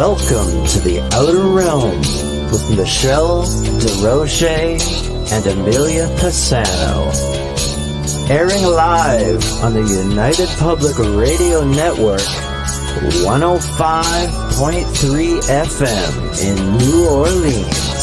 Welcome to the Outer Realm with Michelle Desrochers and Amelia Pisano. Airing live on the United Public Radio Network, 105.3 FM in New Orleans.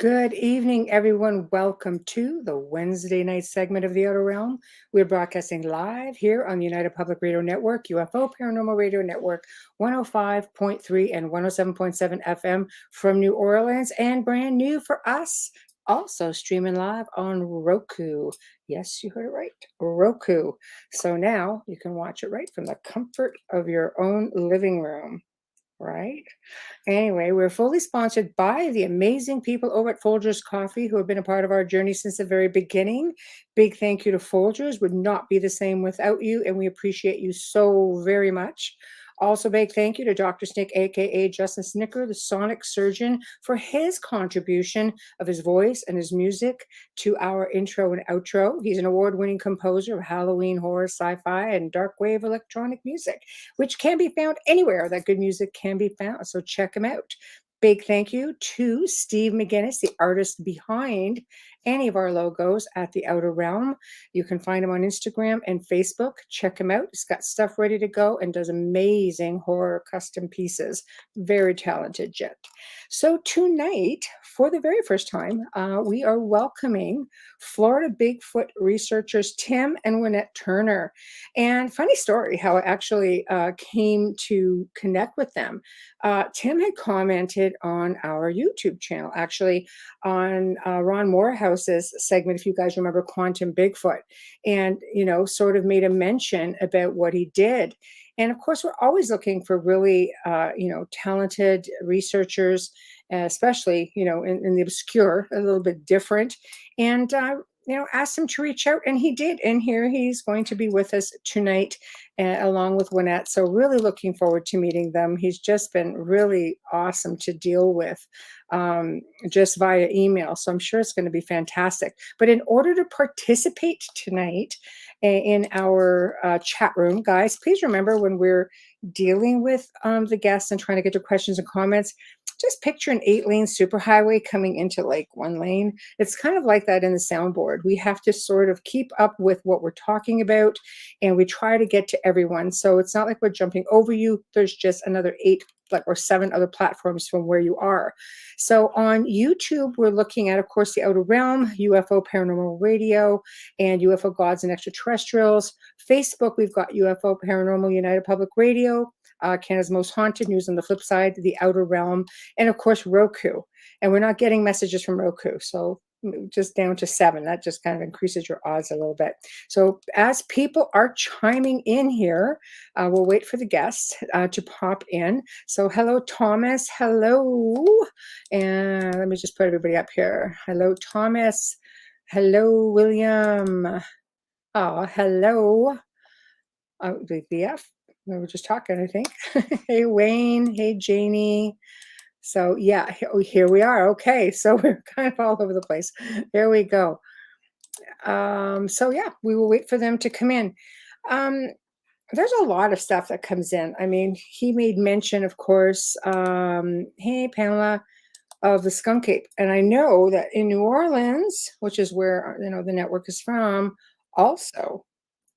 Good evening, everyone. Welcome to the Wednesday night segment of The Outer Realm. We're broadcasting live here on the United Public Radio Network, UFO Paranormal Radio Network, 105.3 and 107.7 FM from New Orleans, and brand new for us, also streaming live on Roku. Yes, you heard it right, Roku. So now you can watch it right from the comfort of your own living room, right? Anyway, we're fully sponsored by the amazing people over at Folgers Coffee who have been a part of our journey since the very beginning. Big thank you to Folgers. Would not be the same without you, and we appreciate you so very much. Also, big thank you to Dr. Snick, aka Justin Snicker, the sonic surgeon, for his contribution of his voice and his music to our intro and outro. He's an award-winning composer of Halloween, horror, sci-fi, and dark wave electronic music, which can be found anywhere that good music can be found. So check him out. Big thank you to Steve McGinnis, the artist behind any of our logos at The Outer Realm. You can find him on Instagram and Facebook. Check him out. He's got stuff ready to go and does amazing horror custom pieces. Very talented gent. So tonight, for the very first time, we are welcoming Florida Bigfoot researchers Tim and Waynette Turner. And funny story how I actually came to connect with them. Tim had commented on our YouTube channel, actually on Ron Morehouse's segment, if you guys remember Quantum Bigfoot, and, you know, sort of made a mention about what he did. And of course, we're always looking for really, talented researchers, especially, in the obscure, a little bit different. And, asked him to reach out, and he did. And here he's going to be with us tonight, along with Waynette. So really looking forward to meeting them. He's just been really awesome to deal with, just via email. So I'm sure it's going to be fantastic. But in order to participate tonight in our chat room, guys, please remember when we're dealing with the guests and trying to get to questions and comments, just picture an 8-lane superhighway coming into like one lane. It's kind of like that in the soundboard. We have to sort of keep up with what we're talking about, and we try to get to everyone. So it's not like we're jumping over you. There's just another 8 or 7 other platforms from where you are. So on YouTube, we're looking at, of course, The Outer Realm, UFO Paranormal Radio, and UFO Gods and Extraterrestrials. Facebook, we've got UFO Paranormal United Public Radio, Canada's Most Haunted, News on the Flip Side, The Outer Realm, and of course, Roku. And we're not getting messages from Roku, so just down to 7. That just kind of increases your odds a little bit. So as people are chiming in here, we'll wait for the guests to pop in. So hello, Thomas. Hello. And let me just put everybody up here. Hello, Thomas. Hello, William. Oh, hello. The BF. We were just talking, I think. Hey, Wayne. Hey, Janie. So yeah, here we are. Okay, so we're kind of all over the place. There we go. So yeah, we will wait for them to come in. There's a lot of stuff that comes in. I mean, he made mention, of course, hey, Pamela, of the Skunk Ape. And I know that in New Orleans, which is where, the network is from, also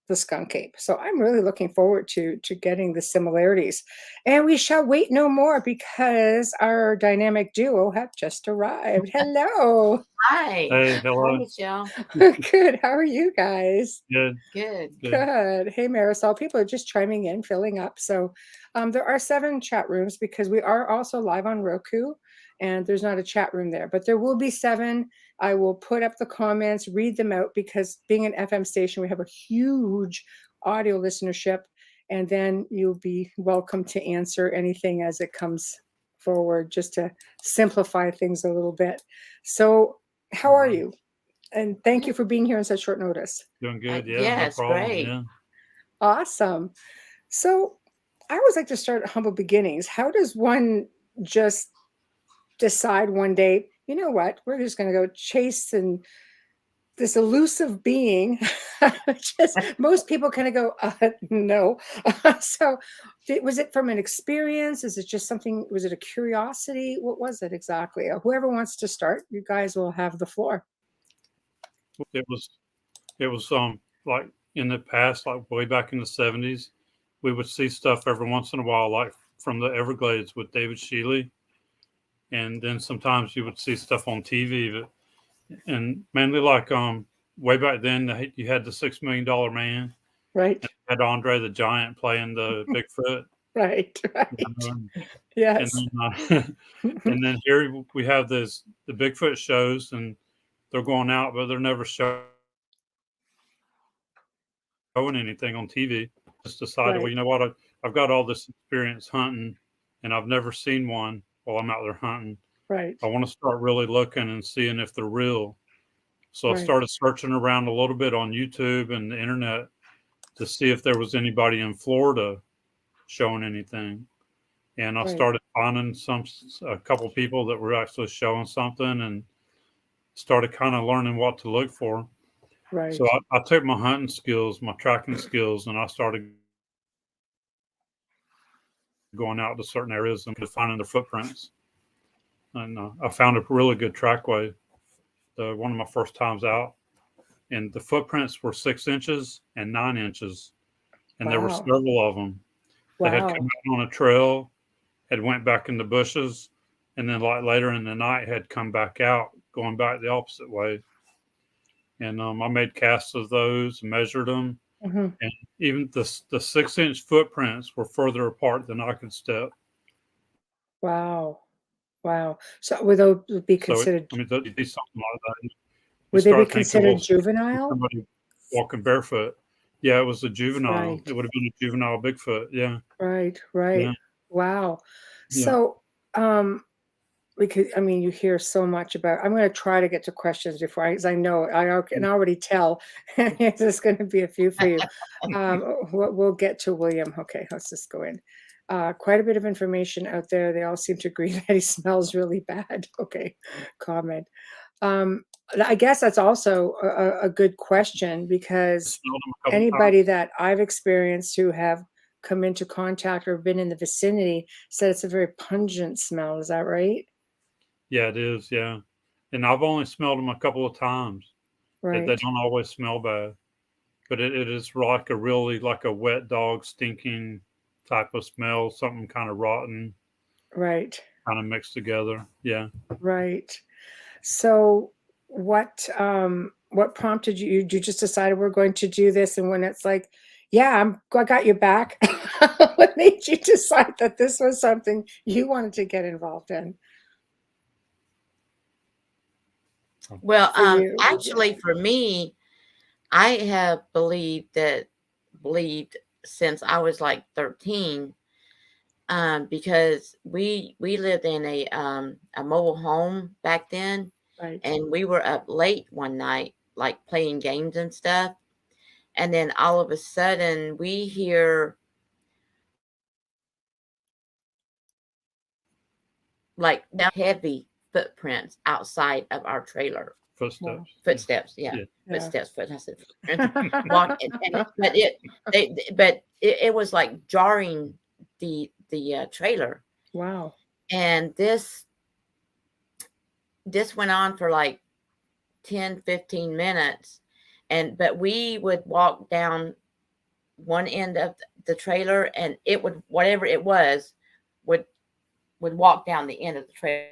the Skunk Ape. So I'm really looking forward to getting the similarities. And we shall wait no more because our dynamic duo have just arrived. Hello. Hi. Hey, hello. Hi, Michelle. Good. How are you guys? Good. Good. Good. Hey, Marisol. People are just chiming in, filling up. So there are 7 chat rooms because we are also live on Roku, and there's not a chat room there, but there will be 7. I will put up the comments, read them out, because being an FM station, we have a huge audio listenership, and then you'll be welcome to answer anything as it comes forward, just to simplify things a little bit. So How are you? And thank you for being here on such short notice. Doing good. Yeah, no Yes, problem. great. Yeah. Awesome. So I always like to start at humble beginnings. How does one just decide one day, you know what, we're just going to go chase and this elusive being? Just most people kind of go, no. So was it from an experience? Is it just something, was it a curiosity? What was it exactly? Whoever wants to start, you guys will have the floor. It was like in the past, like way back in the 70s, we would see stuff every once in a while, like from the Everglades with David Shealy. And then sometimes you would see stuff on TV, and mainly like way back then you had the $6 million man, Right. and had Andre the Giant playing the Bigfoot. Right. And Yes. and then here we have the Bigfoot shows, and they're going out, but they're never showing anything on TV. Just decided, Right. well, you know what? I've got all this experience hunting, and I've never seen one while I'm out there hunting. Right. I want to start really looking and seeing if they're real. So I Right. started searching around a little bit on YouTube and the internet to see if there was anybody in Florida showing anything. And I Right. started finding a couple people that were actually showing something, and started kind of learning what to look for. Right. So I took my hunting skills, my tracking skills, and I started going out to certain areas and finding the footprints. And I found a really good trackway one of my first times out. And the footprints were 6 inches and 9 inches. And there were Wow. several of them. They had Wow. come out on a trail, had went back in the bushes, and then like later in the night had come back out, going back the opposite way. And I made casts of those, measured them, Mhm. and even the 6-inch footprints were further apart than I could step. Wow. Wow. So would those be So considered, you do something like that. You would they be start thinking, considered well, juvenile? somebody walking barefoot. Yeah, it was a juvenile. Right. It would have been a juvenile Bigfoot. Yeah. Right. Right. Yeah. Wow. Yeah. So, you hear so much about, I'm going to try to get to questions before because I know I can already tell there's going to be a few for you. We'll get to William. Okay, let's just go in. Quite a bit of information out there. They all seem to agree that he smells really bad. Okay, comment. I guess that's also a good question, because Smelled them a couple anybody times. that I've experienced who have come into contact or been in the vicinity said it's a very pungent smell. Is that right? Yeah, it is. Yeah. And I've only smelled them a couple of times. They Right. don't always smell bad, but it is like a wet dog stinking type of smell, something kind of rotten, Right. kind of mixed together. Yeah. Right. So what prompted you? You just decided we're going to do this, and when it's like, yeah, I got your back. What made you decide that this was something you wanted to get involved in? Well, For you. actually, for me, I have believed since I was like 13, because we lived in a mobile home back then, Right. and we were up late one night, like playing games and stuff, and then all of a sudden we hear like heavy footprints outside of our trailer. Footsteps. Footsteps, yeah. Yeah. Footsteps. I said footprints. But it was like jarring the trailer. Wow. And this went on for like 10, 15 minutes. But we would walk down one end of the trailer, and it would, whatever it was, would walk down the end of the trailer.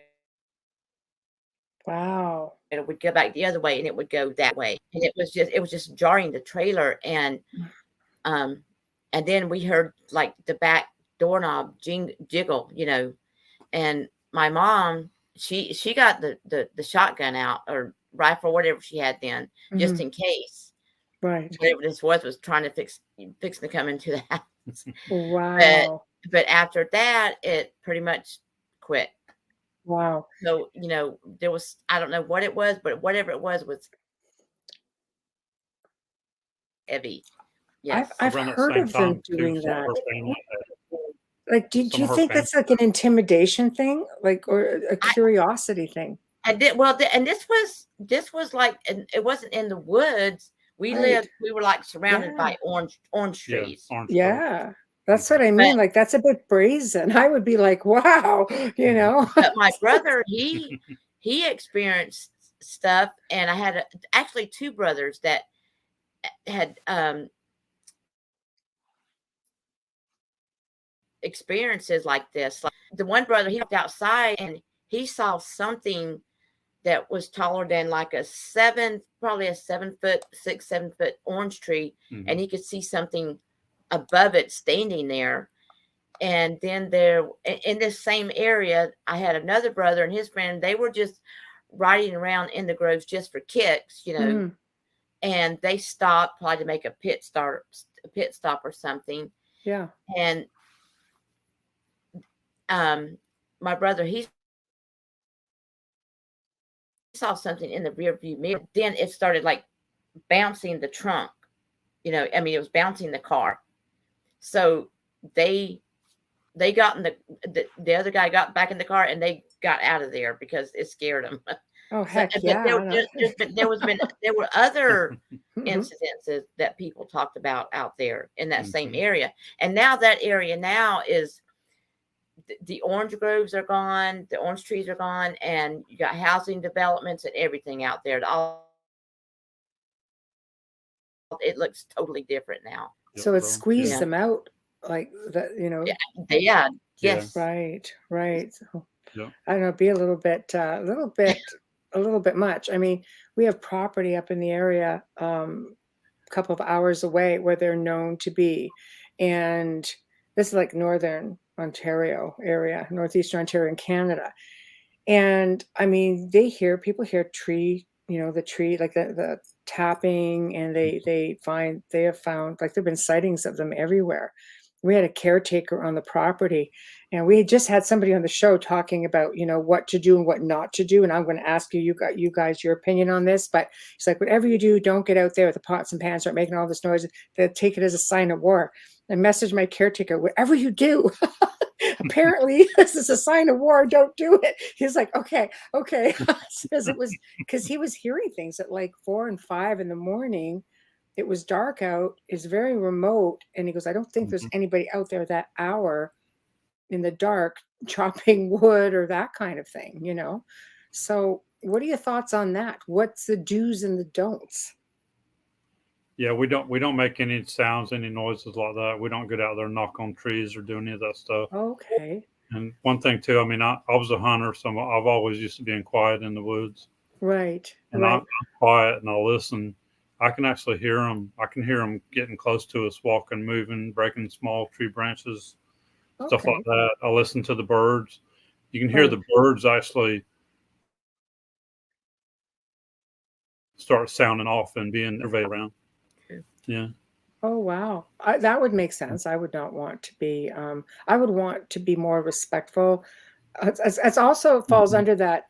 Wow. It would go back the other way, and it would go that way. And it was just jarring the trailer. And then we heard like the back doorknob jiggle, and my mom, she got the shotgun out, or rifle, whatever she had then, just in case. Right. Whatever this was trying to fix to come into the house. Wow. But after that, it pretty much quit. Wow. So, there was, I don't know what it was, but whatever it was heavy. Yes. I've Around that heard same of them time, too, doing some of that. her family Like, do some you of her think family. that's like an intimidation thing, like, or a I, curiosity thing? I did well, and this was like, and it wasn't in the woods. We Right. were like surrounded Yeah. by orange Yeah, trees. orange grove. Yeah. That's what I But mean. Like, that's a bit brazen. I would be like, wow, but my brother, he experienced stuff, and I had actually two brothers that had experiences like this. Like the one brother, he looked outside and he saw something that was taller than like probably a 7 foot orange tree, and he could see something above it standing there. And then there, in this same area, I had another brother and his friend. They were just riding around in the groves just for kicks, and they stopped probably to make a pit stop or something. Yeah. And my brother, he saw something in the rear view mirror. Then it started like bouncing the trunk. I mean, it was bouncing the car. So they got in the other guy got back in the car and they got out of there because it scared them. Oh, So, heck but yeah. there were other incidences that people talked about out there in that same area. And now that area now is the orange groves are gone, the orange trees are gone, and you got housing developments and everything out there. It looks totally different now. So it squeezed Yeah. them out like that, Yeah. Yes. Right. So, Yeah. I don't know, be a little bit much. I mean, we have property up in the area, a couple of hours away where they're known to be. And this is like northern Ontario area, northeastern Ontario in Canada. And I mean, people hear tree, the tree, like the tapping, and they have found, like, there've been sightings of them everywhere. We had a caretaker on the property, and we had just had somebody on the show talking about, what to do and what not to do. And I'm going to ask you guys, your opinion on this. But it's like, whatever you do, don't get out there with the pots and pans, start making all this noise. They take it as a sign of war. I messaged my caretaker, whatever you do, apparently this is a sign of war, don't do it. He's like, okay. Because he was hearing things at like 4 and 5 in the morning. It was dark out, it's very remote, and he goes, I don't think there's anybody out there that hour in the dark chopping wood or that kind of thing, So what are your thoughts on that? What's the do's and the don'ts? Yeah, we don't make any sounds, any noises like that. We don't get out there and knock on trees or do any of that stuff. Okay. And one thing too, I mean, I was a hunter, so I've always used to being quiet in the woods. Right. And I'm quiet and I'll listen. I can actually hear them. I can hear them getting close to us, walking, moving, breaking small tree branches, stuff like that. I listen to the birds. You can hear the birds actually start sounding off and being around. Yeah. Oh, wow. That would make sense. I would not want to be, I would want to be more respectful. It's also falls under that,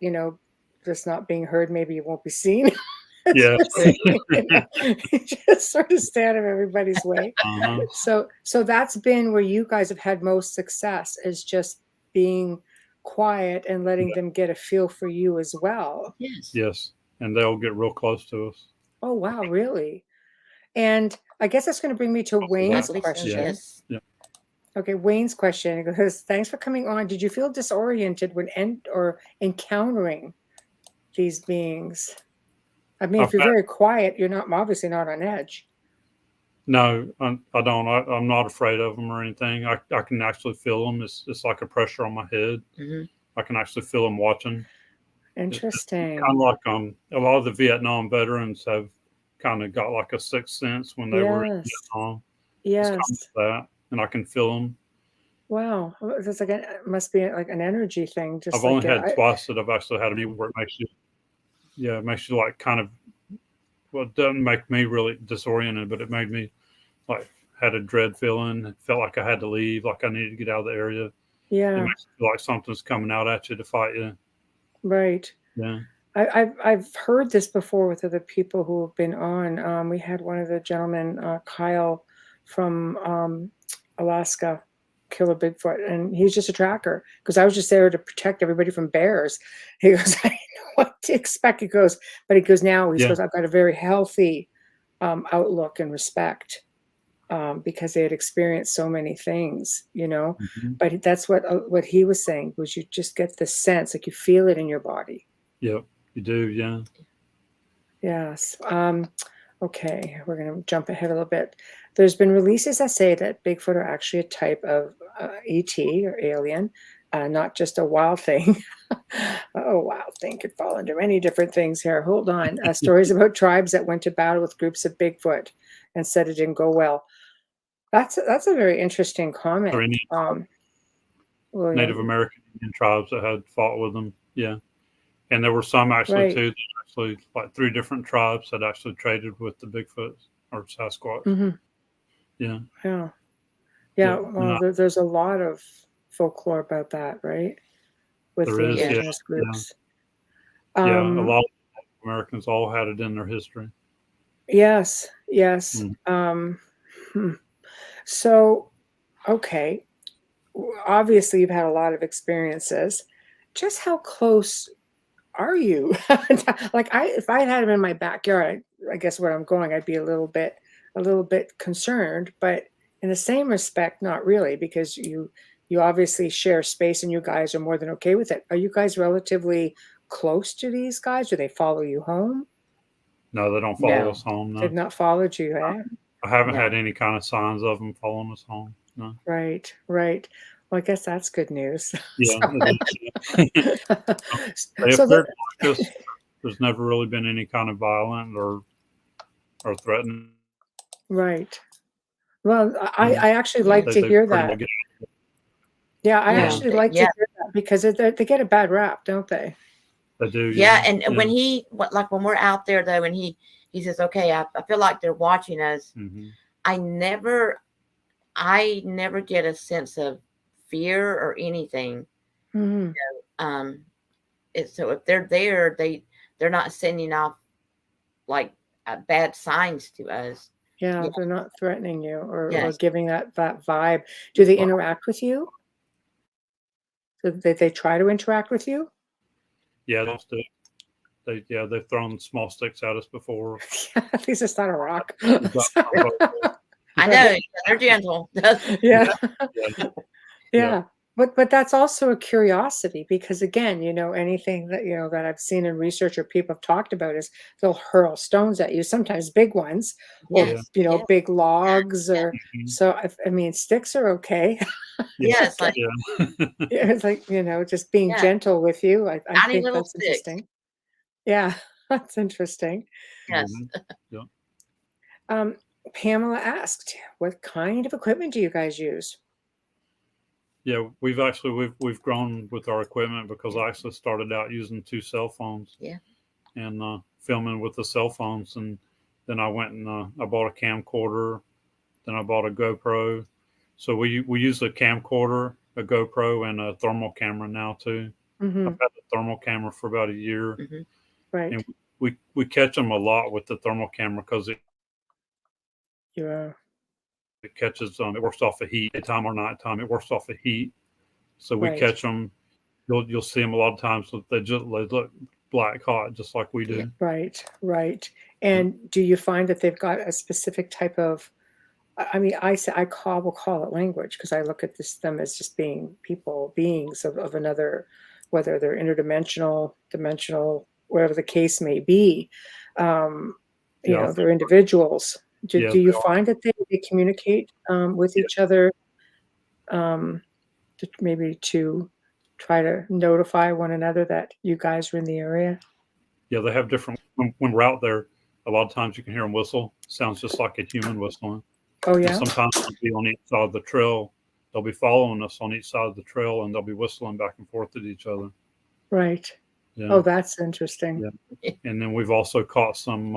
just not being heard. Maybe you won't be seen. Yeah. Just sort of stay out of everybody's way. So that's been where you guys have had most success, is just being quiet and letting them get a feel for you as well. Yes. And they'll get real close to us. Oh, wow. Really? And I guess that's going to bring me to Wayne's question. Yes. Yeah. Okay, Wayne's question. It goes, thanks for coming on. Did you feel disoriented when encountering these beings? I mean, if you're very quiet, you're obviously not on edge. No, I don't. I'm not afraid of them or anything. I can actually feel them. It's like a pressure on my head. I can actually feel them watching. Interesting. It's kind of like a lot of the Vietnam veterans have kind of got like a sixth sense when they were in Vietnam. Yes. It's kind of that, and I can feel them. Wow, it's like it must be like an energy thing. Just I've only had twice that I've actually had a view where it makes you like kind of. Well, it doesn't make me really disoriented, but it made me like had a dread feeling. It felt like I had to leave, like I needed to get out of the area. Yeah. It makes you feel like something's coming out at you to fight you. Right. Yeah. I've heard this before with other people who have been on. We had one of the gentlemen, Kyle from Alaska, kill a Bigfoot, and he's just a tracker because I was just there to protect everybody from bears. He goes, I didn't know what to expect. He goes, but he goes now. He Yeah. goes, I've got a very healthy outlook and respect because they had experienced so many things, you know. Mhm. But that's what he was saying was you just get the sense, like you feel it in your body. Yep. You do. Yeah. Yes. Okay, we're going to jump ahead a little bit. There's been releases that say that Bigfoot are actually a type of ET or alien, not just a wild thing. Oh, wild thing could fall under many different things here. Hold on. Stories about tribes that went to battle with groups of Bigfoot and said it didn't go well. That's a very interesting comment. Or any Well, yeah, Native American Indian tribes that had fought with them. Yeah. And there were some actually right. too. Actually, like 3 different tribes that actually traded with the Bigfoot or Sasquatch. Mm-hmm. Yeah. Yeah. Yeah. Well, there's a lot of folklore about that, right? With There the is, yeah. indigenous groups. Yeah. A lot of Americans all had it in their history. Yes. Yes. So, okay. Obviously, you've had a lot of experiences. Just how close are you? Like if I had him in my backyard, I guess where I'm going, I'd be a little bit concerned, but in the same respect, not really, because you obviously share space and you guys are more than okay with it. Are you guys relatively close to these guys? Do they follow you home? No, they don't follow us home. No. They've not followed you, eh? I haven't had any kind of signs of them following us home. No. Right. Well, I guess that's good news. Yeah. They So appear to like us. There's never really been any kind of violent or threatening. right. Well, I actually like to hear that. Yeah, I actually like to hear that because they get a bad rap, don't they? They do. Yeah, and when when we're out there though, and he says, "Okay, I feel like they're watching us." Mm-hmm. I never get a sense of fear or anything. Mm-hmm. So if they're there, they're not sending off like bad signs to us. Yeah, they're not threatening you or Yes. giving that vibe. Do they interact with you? So they try to interact with you? Yeah, they've thrown small sticks at us before. At least it's not a rock. I know they're gentle. Yeah. But that's also a curiosity because again, anything that that I've seen in research or people have talked about is they'll hurl stones at you, sometimes big ones, or big logs, or so. I mean, sticks are okay. Yes, it's like just being gentle with you. I think that's interesting. Yeah, that's interesting. Yes. Pamela asked, "What kind of equipment do you guys use?" Yeah, we've grown with our equipment because I actually started out using 2 cell phones. Yeah. And filming with the cell phones, and then I went and I bought a camcorder. Then I bought a GoPro. So we use a camcorder, a GoPro, and a thermal camera now too. Mm-hmm. I've had the thermal camera for about a year. Mm-hmm. Right. And we catch them a lot with the thermal camera because it catches it works off of heat, daytime or nighttime. It works off of heat, so we catch them. You'll see them a lot of times. So they look black hot, just like we do. Right. And do you find that they've got a specific type of? I mean, we'll call it language because I look at them as just being beings of another, whether they're interdimensional, dimensional, whatever the case may be. They're individuals. Do you find that they communicate with each other, maybe to try to notify one another that you guys are in the area? Yeah, they have different. When we're out there, a lot of times you can hear them whistle. Sounds just like a human whistling. Oh yeah. And sometimes they'll be on each side of the trail. They'll be following us on each side of the trail, and they'll be whistling back and forth at each other. Right. Yeah. Oh, that's interesting. Yeah. And then we've also caught some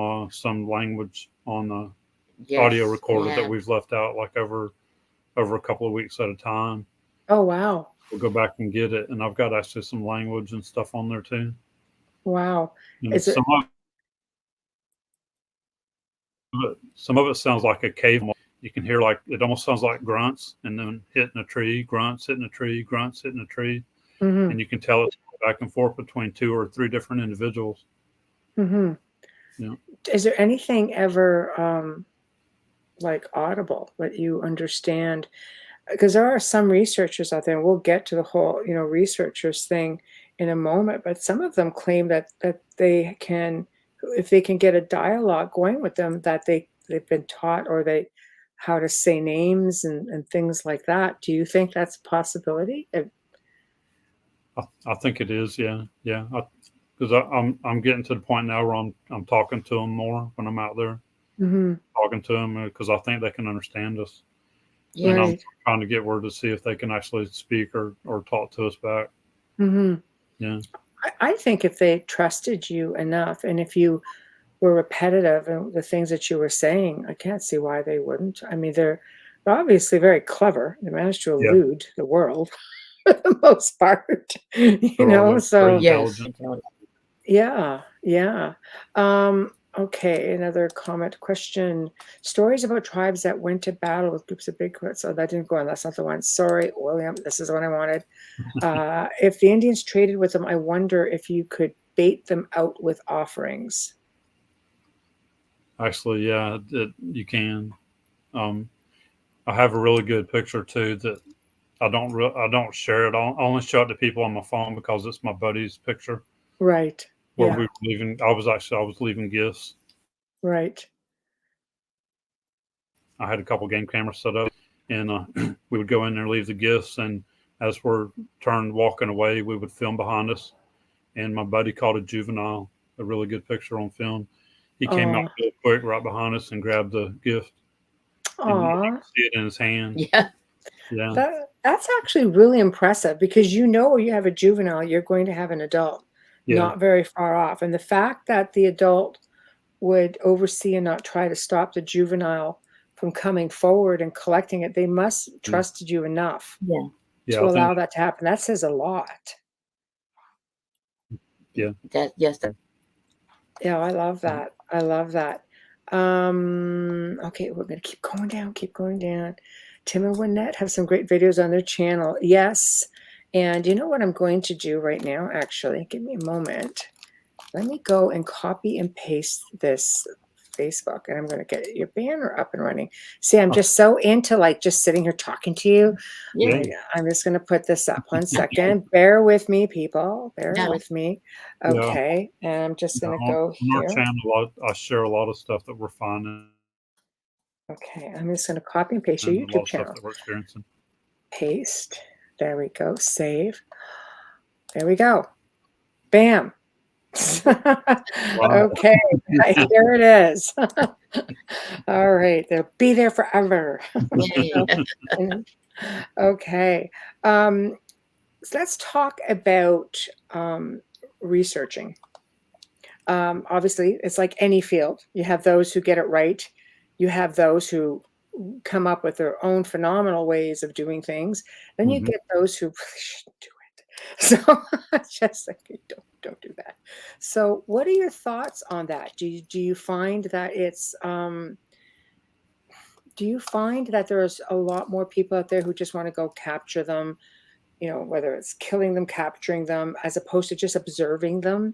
language on audio recorder that we've left out like over a couple of weeks at a time. Oh wow. We'll go back and get it, and I've got actually some language and stuff on there too. Wow. And Is it some of it sounds like a cave. You can hear like it almost sounds like grunts, and then hitting a tree, grunts hitting a tree, grunts hitting a tree, mm-hmm, and you can tell it's back and forth between 2 or 3 different individuals. mm-hmm. Yeah. Is there anything ever like audible that you understand? Because there are some researchers out there, and we'll get to the whole, researchers thing in a moment, but some of them claim that they can, if they can get a dialogue going with them, that they've been taught or how to say names and things like that. Do you think that's a possibility? I think it is. Yeah. Yeah. Because I'm getting to the point now where I'm talking to them more when I'm out there Mm-hmm. talking to them, because I think they can understand us. Yeah. And I'm Right. trying to get word to see if they can actually speak or talk to us back. Mm-hmm. Yeah. I think if they trusted you enough, and if you were repetitive in the things that you were saying, I can't see why they wouldn't. I mean, they're obviously very clever. They managed to Yeah. elude the world for the most part, They're all very so Yes. intelligent. yeah, yeah. Okay, another comment question. Stories about tribes that went to battle with groups of Bigfoot. So that didn't go on. That's not the one. Sorry, William. This is the one I wanted. If the Indians traded with them, I wonder if you could bait them out with offerings. Actually, yeah, you can. I have a really good picture too that I don't share it. I only show it to people on my phone because it's my buddy's picture Right. where Yeah. we were leaving. I was leaving gifts. Right. I had a couple game cameras set up, and we would go in there and leave the gifts. And as we're walking away, we would film behind us. And my buddy caught a juvenile, a really good picture on film. He came out Oh. real quick right behind us and grabbed the gift. And you Aw. could see it in his hand. Yeah. Yeah. That's actually really impressive because you have a juvenile, you're going to have an adult Yeah. not very far off. And the fact that the adult would oversee and not try to stop the juvenile from coming forward and collecting it, they must trusted you enough Yeah. Yeah. to I allow think, that to happen. That says a lot. yeah. Yes. Yeah, I love that. I love that. Okay, we're gonna keep going down. Tim and Waynette have some great videos on their channel. Yes. And you know what I'm going to do right now, actually? Give me a moment. Let me go and copy and paste this Facebook, and I'm going to get your banner up and running. See, I'm just so into like just sitting here talking to you. Yeah. I'm just going to put this up. 1 second. Bear with me, people. Bear No. with me. Yeah. Okay. And I'm just going to go On our here. channel, I share a lot of stuff that we're finding Okay. I'm just going to copy and paste your and a lot YouTube of stuff channel. that we're experiencing. Paste. There we go. Save. There we go. Bam. Wow. Okay, here it is. All right, they'll be there forever. Okay, so let's talk about researching. Obviously, it's like any field. You have those who get it right. You have those who come up with their own phenomenal ways of doing things. Then you Mhm. get those who really shouldn't do it. So just like don't do that. So what are your thoughts on that? Do you find that it's do you find that there's a lot more people out there who just want to go capture them, whether it's killing them, capturing them, as opposed to just observing them?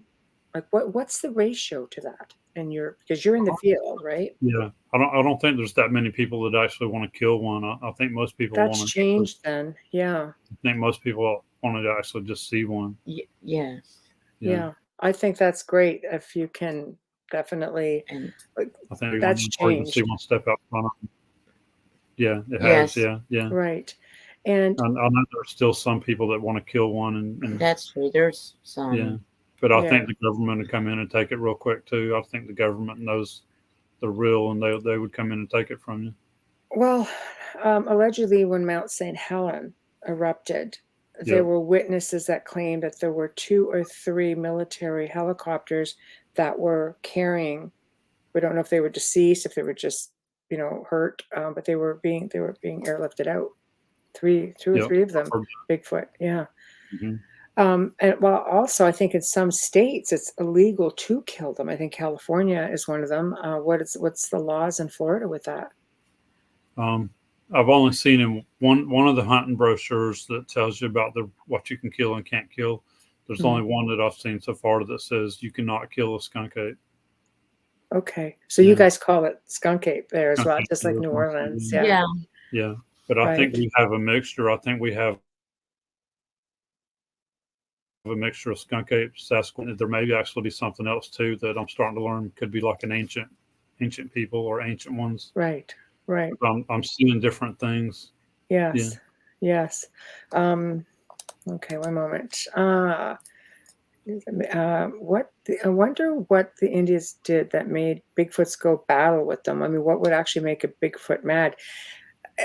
Like what's the ratio to that? And because you're in the field, right? Yeah, I don't think there's that many people that actually want to kill one. I think most people That's want to. changed then. Yeah. I think most people want to actually just see one. Yes. Yeah. I think that's great if you can definitely. And I think That's or you can see changed. one step out front of them. Yeah, it Yes. has. Yeah, yeah. Right. And I know there's still some people that want to kill one, and that's true. There's some. yeah, but I Yeah. think the government would come in and take it real quick too. I think the government knows the real, and they would come in and take it from you. well, allegedly, when Mount St. Helen erupted, there Yeah. were witnesses that claimed that there were 2 or 3 military helicopters that were carrying. We don't know if they were deceased, if they were just, hurt, but they were being airlifted out. 2 or Yep. 3 of them, I've heard Bigfoot. Yeah. that. Mhm. And well, also, I think in some states it's illegal to kill them. I think California is one of them. What's the laws in Florida with that? I've only seen in one of the hunting brochures that tells you about what you can kill and can't kill. There's Mhm. only one that I've seen so far that says you cannot kill a skunk ape. Okay, so you Yeah. guys call it skunk ape there as Skunk well, ape just like is New one. Orleans. Yeah. Yeah, Yeah. Yeah. But I think right. we have a mixture. I think we have a mixture of skunk ape, Sasquatch. There may actually be something else too that I'm starting to learn could be like an ancient people or ancient ones. Right, right. I'm seeing different things. Yeah. Yes, yes. Okay, one moment. I wonder what the Indians did that made Bigfoots go battle with them. I mean, what would actually make a Bigfoot mad?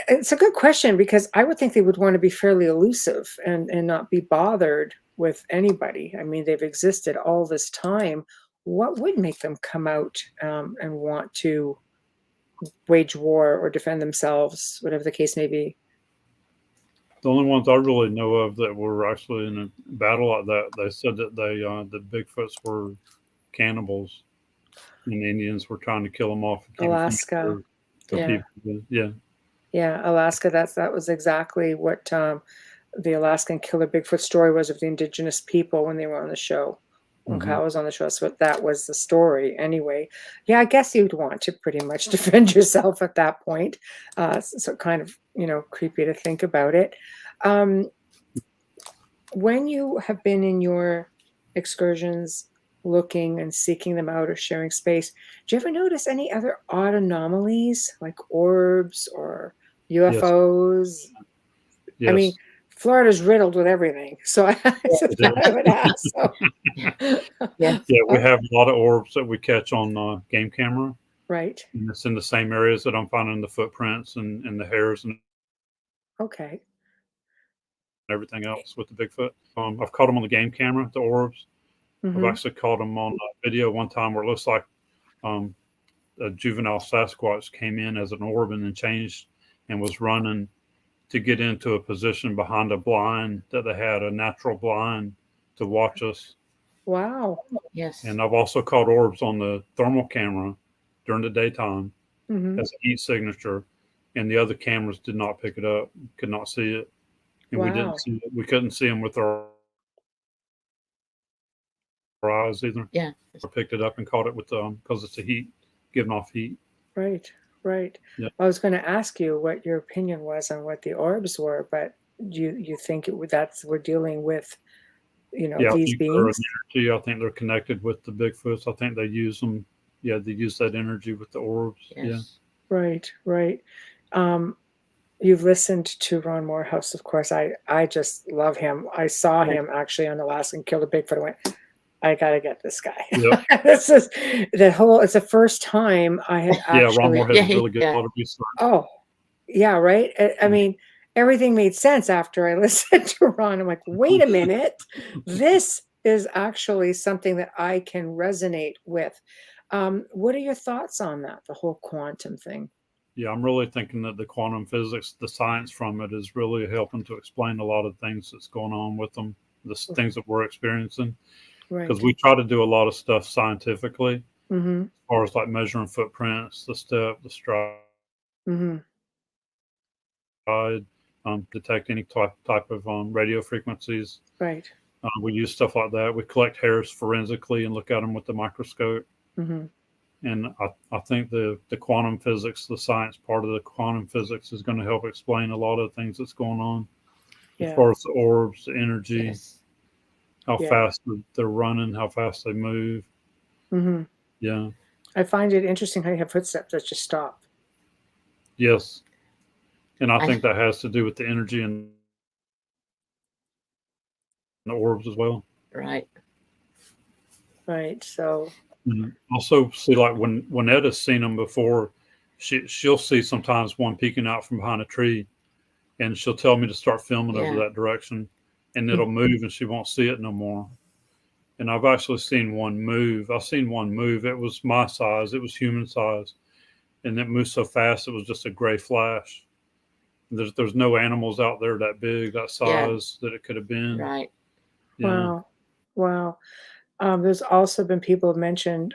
It's a good question because I would think they would want to be fairly elusive and not be bothered with anybody. I mean, they've existed all this time. What would make them come out and want to wage war or defend themselves, whatever the case may be? The only ones I really know of that were actually in a battle like that, they said that the Bigfoots were cannibals, and the Indians were trying to kill them off and keep them Alaska. from their Yeah. people. Yeah. Yeah, Alaska, that was exactly what the Alaskan killer Bigfoot story was of the indigenous people when they were on the show. When Mhm. Kyle was on the show, so that was the story anyway. Yeah, I guess you'd want to pretty much defend yourself at that point. So kind of, creepy to think about it. Um, when you have been in your excursions looking and seeking them out or sharing space, do you ever notice any other odd anomalies like orbs or Yes. UFOs? I mean, Yes. Florida's riddled with everything, so that's It what I is. would ask. So, Yes. Yeah, we oh, have a lot of orbs that we catch on game camera, right. and it's in the same areas that I'm finding the footprints and the hairs and Okay. everything else with the Bigfoot. I've caught them on the game camera, the orbs. I've Hmm. actually caught them on video one time where it looks like um, a juvenile Sasquatch came in as an orb and then changed and was running to get into a position behind a blind that they had, a natural blind, to watch us. Wow. Yes. And I've also caught orbs on the thermal camera during the daytime Hmm. as a heat signature, and the other cameras did not pick it up, could not see it, and we Wow. didn't see it. We couldn't see them with our eyes either. Yeah. I picked it up and caught it with because it's a heat, giving off heat. Right. Right. Yeah. I was going to ask you what your opinion was on what the orbs were, but you think that's we're dealing with, Yeah, I these think they're an beings? energy. I think they're connected with the Bigfoots. I think they use them. Yeah, they use that energy with the orbs. Yes. Yeah. Right. Right. Um, You've listened to Ron Morehouse, of course. I just love him. I saw Right. him actually on Alaskan Killer Bigfoot. I went, I gotta get this guy. Yep. This is it's the first time I had Yeah, Ron actually, Morehead Yeah. is really good at a lot of research. oh, yeah, right. I Yeah. mean, everything made sense after I listened to Ron. I'm like, wait a minute, this is actually something that I can resonate with. What are your thoughts on that, the whole quantum thing? Yeah, I'm really thinking that the quantum physics, the science from it, is really helping to explain a lot of things that's going on with them, the things that we're experiencing. Because Right. we try to do a lot of stuff scientifically, Mm-hmm. as far as like measuring footprints, the step, the stride, Mm-hmm. detect any type of radio frequencies. Right. We use stuff like that. We collect hairs forensically and look at them with the microscope. Mm-hmm. And I think the quantum physics, the science part of the quantum physics, is going to help explain a lot of things that's going on as Yeah. far as the orbs, the energy, Yes. how Yeah. fast they're running, how fast they move. Mm-hmm. Yeah. I find it interesting how you have footsteps that just stop. Yes. And I I think that has to do with the energy and the orbs as well. right. Right. So, And also, see, like when Etta's seen them before, she'll see sometimes one peeking out from behind a tree, and she'll tell me to start filming over Yeah. that direction, and it'll move, and she won't see it no more. And I've actually seen one move. I've seen one move. It was my size. It was human size, and it moved so fast. It was just a gray flash. There's no animals out there that big, that Yeah. size that it could have been. Right. Wow. Wow. There's also been people have mentioned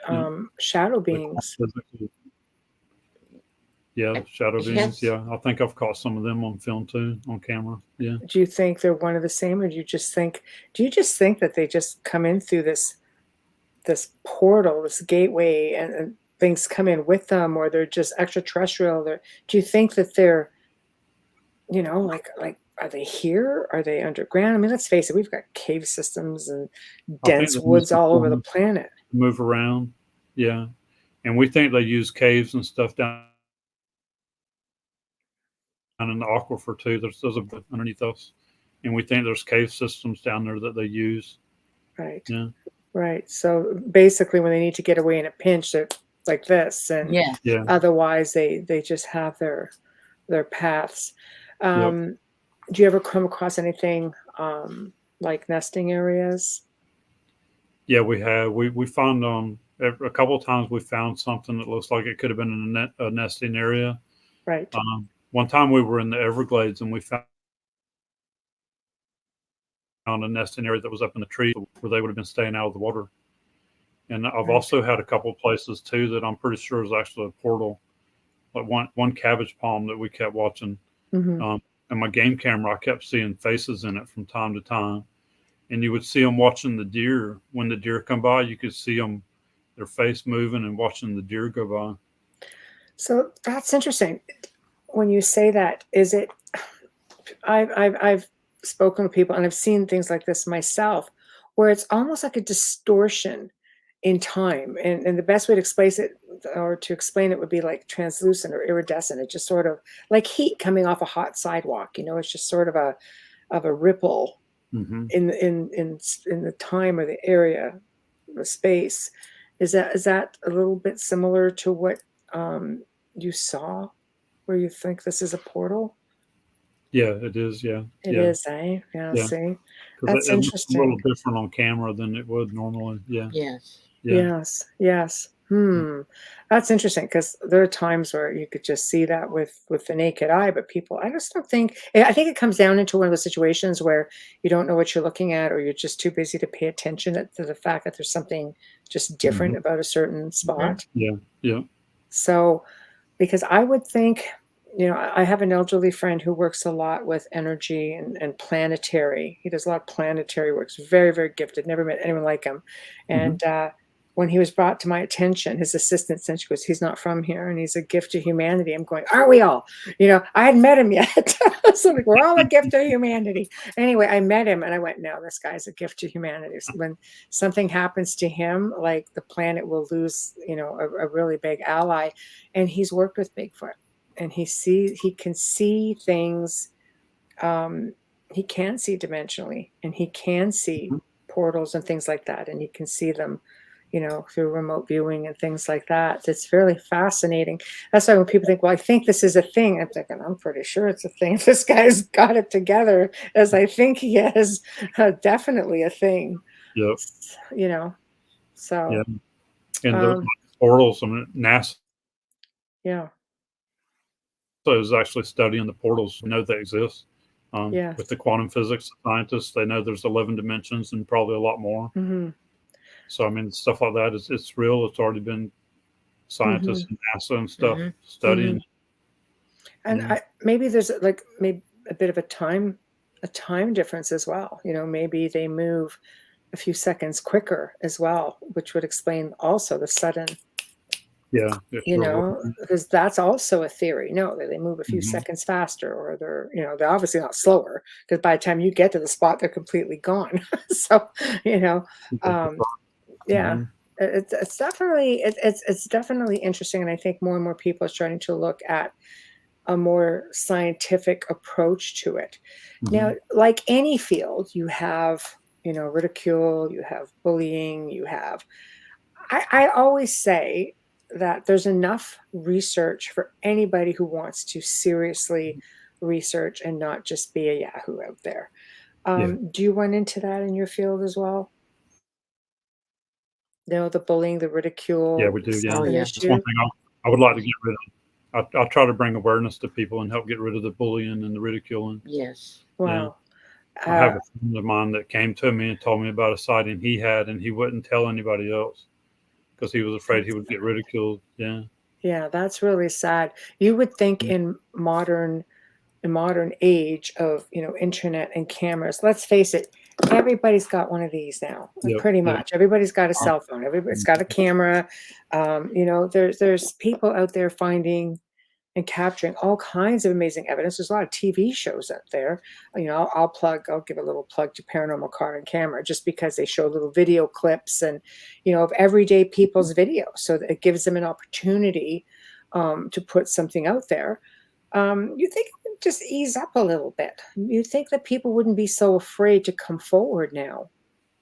shadow beings. Yeah, shadow beings. Yes. Yeah, I think I've caught some of them on film too, on camera. Yeah. Do you think they're one of the same, or do you just think that they just come in through this portal, this gateway, and things come in with them, or they're just extraterrestrial? Do you think that they're, like are they here? Are they underground? I mean, let's face it, we've got cave systems and I think dense they use woods the all over the forms to planet. move around. Yeah, and we think they use caves and stuff down in the aquifer too. There's a bit underneath us, and we think there's cave systems down there that they use. Right. Yeah. Right. So basically, when they need to get away in a pinch, they're like this, and Yeah. Yeah. otherwise they just have their paths. Yep. Do you ever come across anything like nesting areas? Yeah, we have. We found a couple of times we found something that looks like it could have been in a nesting area. Right. One time we were in the Everglades and we found a nesting area that was up in the tree where they would have been staying out of the water. And I've Right. also had a couple of places too that I'm pretty sure is actually a portal. Like one cabbage palm that we kept watching. Mhm. And my game camera, I kept seeing faces in it from time to time. And you would see them watching the deer. When the deer come by, you could see them, their face moving and watching the deer go by. So that's interesting. When you say that, is it? I've spoken to people and I've seen things like this myself, where it's almost like a distortion in time. And the best way to explain it would be like translucent or iridescent. It's just sort of like heat coming off a hot sidewalk. It's just sort of a ripple Mm-hmm. in the time or the area, the space. Is that a little bit similar to what you saw, where you think this is a portal? Yeah, it is. Yeah. It Yeah. is, eh? Yeah, Yeah. see? Because That's it looks a little interesting. different on camera than it would normally. Yeah. Yes. Yeah. Yes. That's interesting, because there are times where you could just see that with the naked eye, but people, I just don't think, I think it comes down into one of those situations where you don't know what you're looking at, or you're just too busy to pay attention to the fact that there's something just different Mhm. about a certain spot. Yeah. Yeah. So, because I would think, I have an elderly friend who works a lot with energy and planetary. He does a lot of planetary work. He's very, very gifted. Never met anyone like him. Mhm. And when he was brought to my attention, his assistant said, she goes, "He's not from here, and he's a gift to humanity." I'm going, "Aren't we all?" I hadn't met him yet. So like, we're all a gift to humanity. Anyway, I met him and I went, "No, this guy's a gift to humanity." So when something happens to him, like the planet will lose, a really big ally. And he's worked with Bigfoot, and he can see things. He can see dimensionally, and he can see Mhm. portals and things like that, and he can see them, through remote viewing and things like that. It's fairly fascinating. That's why when people think, "Well, I think this is a thing," I'm thinking, I'm pretty sure it's a thing. If this guy's got it together as I think he has, definitely a thing. Yep. Yeah. So And those um, portals, I mean, NASA yeah, is actually studying the portals. We know they exist. yeah. With the quantum physics scientists, they know there's 11 dimensions and probably a lot more. Hmm. So, I mean, stuff like that it's real. It's already been scientists Hmm. and NASA and stuff Mhm. studying. And Yeah. maybe there's like maybe a bit of a time difference as well. Maybe they move a few seconds quicker as well, which would explain also the sudden, Yeah. It sure will. because that's also a theory. No, they move a few Mhm. seconds faster, or they're obviously not slower, because by the time you get to the spot, they're completely gone. So, um, yeah, Mhm. it's definitely it's definitely interesting, and I think more and more people are starting to look at a more scientific approach to it. Now, Mhm. like any field, you have, ridicule, you have bullying, you have. I always say that there's enough research for anybody who wants to seriously research and not just be a Yahoo out there. Yeah. Do you run into that in your field as well? The bullying, the Yeah, ridicule, we do. is Yeah. Oh, an yeah. It's one issue? thing I would like to get rid of. I try to bring awareness to people and help get rid of the bullying and the ridiculing. Yes. Yeah. Wow. I have a friend of mine that came to me and told me about a sighting he had, and he wouldn't tell anybody else because he was afraid he would get ridiculed. Yeah. Yeah, that's really sad. You would think in modern age of, internet and cameras, let's face it, everybody's got one of these now. Yep, Pretty yep. much everybody's got a cell phone. Everybody's got a camera. There's people out there finding and capturing all kinds of amazing evidence. There's a lot of TV shows out there. I'll give a little plug to Paranormal Car and Camera, just because they show little video clips and, of everyday people's videos. So that it gives them an opportunity to put something out there. You think it would just ease up a little bit. You think that people wouldn't be so afraid to come forward now.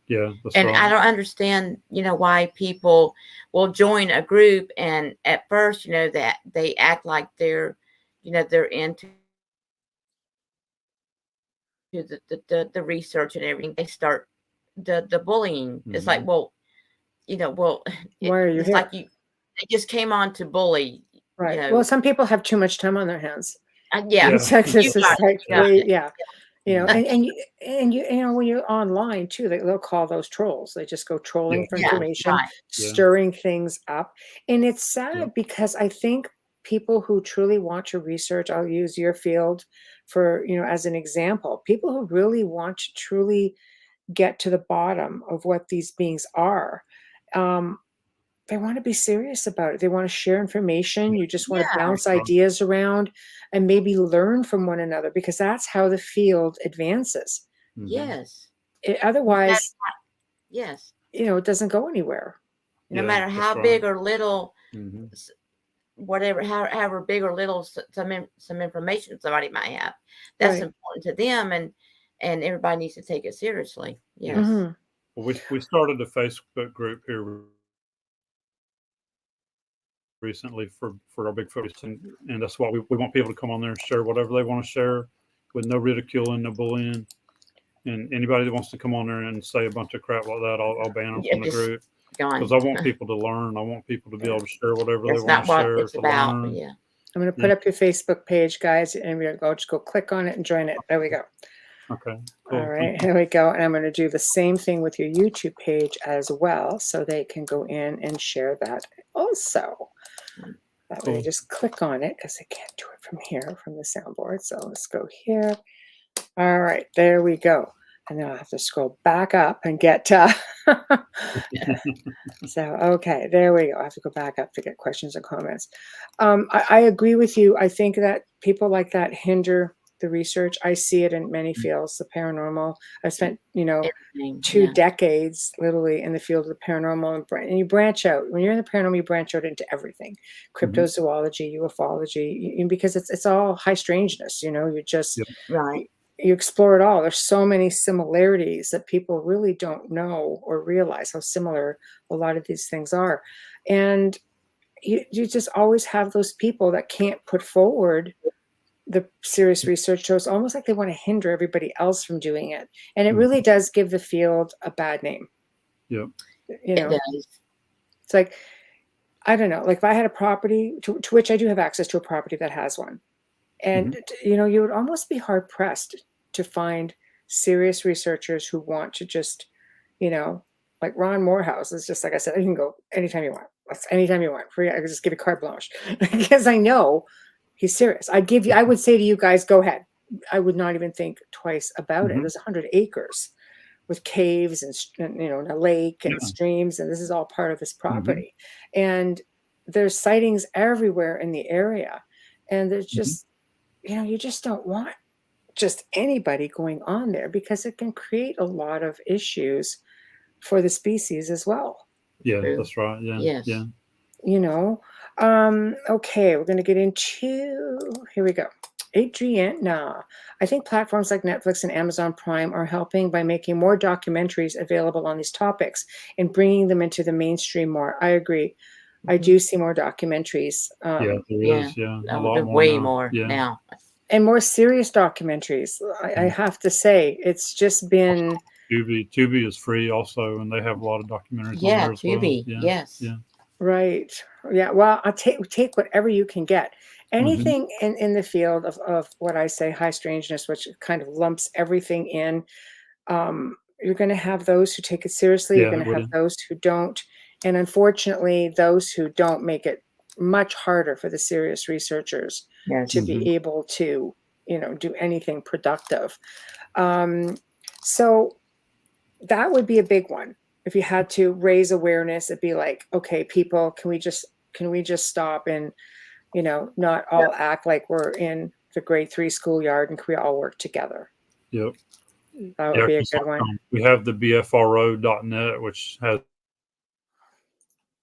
Yeah, that's And right. I don't understand, why people will join a group and at first, that they act like they're into the research and everything. They start the bullying. It's like, well, Why are you it's here? like they just came on to bully. Right. Well, some people have too much time on their hands. Yeah. It's like, this is like, yeah. Yeah. And when you're online too, they'll call those trolls. They just go trolling for information, right. stirring things up. And it's sad because I think people who truly want to research, I'll use your field for, as an example, people who really want to truly get to the bottom of what these beings are, they want to be serious about it. They want to share information. You just want to bounce ideas around and maybe learn from one another, because that's how the field advances. Yes. Otherwise, yes. It doesn't go anywhere. No matter how big or little, whatever, however big or little some information somebody might have, that's important to them, and everybody needs to take it seriously. Yes. Mm-hmm. Well, we started a Facebook group here recently for our Bigfoot, and that's why we want people to come on there and share whatever they want to share, with no ridiculing, no bullying. And anybody that wants to come on there and say a bunch of crap like that, I'll ban them from the group, because I want people to learn. I want people to be able to share whatever they want to share. It's about. Yeah. I'm going to put up your Facebook page, guys, and just go click on it and join it. There we go. Okay. Cool. All right, here we go. And I'm going to do the same thing with your YouTube page as well, so they can go in and share that also. That way, just click on it, because I can't do it from here, from the soundboard. So let's go here. All right, there we go. And then I'll have to scroll back up and get so, okay, there we go. I have to go back up to get questions and comments. I agree with you. I think that people like that hinder the research. I see it in many fields, the paranormal. I've spent, 2 decades literally in the field of the paranormal, and you branch out. When you're in the paranormal, you branch out into everything: cryptozoology, ufology, because it's all high strangeness. You just you explore it all. There's so many similarities that people really don't know or realize how similar a lot of these things are, and you just always have those people that can't put forward the serious research. So it's almost like they want to hinder everybody else from doing it. And it really does give the field a bad name. Yep. It does. It's like, I don't know, like if I had a property to which I do have access to a property that has one. And, you would almost be hard pressed to find serious researchers who want to just, like Ron Morehouse is just, like I said, you can go anytime you want. Anytime you want. I could just give you carte blanche, because I know he's serious. I would say to you guys, go ahead. I would not even think twice about it. There's 100 acres with caves and a lake and streams, and this is all part of this property. And there's sightings everywhere in the area, and there's just, you just don't want just anybody going on there, because it can create a lot of issues for the species as well. Yeah, that's right. Yeah. Yes. Yeah. Okay, we're going to get into, here we go. Adriana, I think platforms like Netflix and Amazon Prime are helping by making more documentaries available on these topics and bringing them into the mainstream more. I agree. I do see more documentaries. There is. Yeah. A lot more way now. more now. And more serious documentaries. I have to say, it's just been... Tubi is free also, and they have a lot of documentaries on there as Tubi. well. Yes. Yeah. Right. Yeah. Well, I'll take whatever you can get. anything in the field of what I say high strangeness, which kind of lumps everything in. You're going to have those who take it seriously. You're Yeah, going to have really. those who don't. And unfortunately, those who don't make it much harder for the serious researchers Yes. to be able to, do anything productive. So that would be a big one. If you had to raise awareness, it'd be like, okay, people, can we just stop and, not all act like we're in the grade 3 schoolyard, and can we all work together? Yep. That would be a good one. We have the bfro.net, which has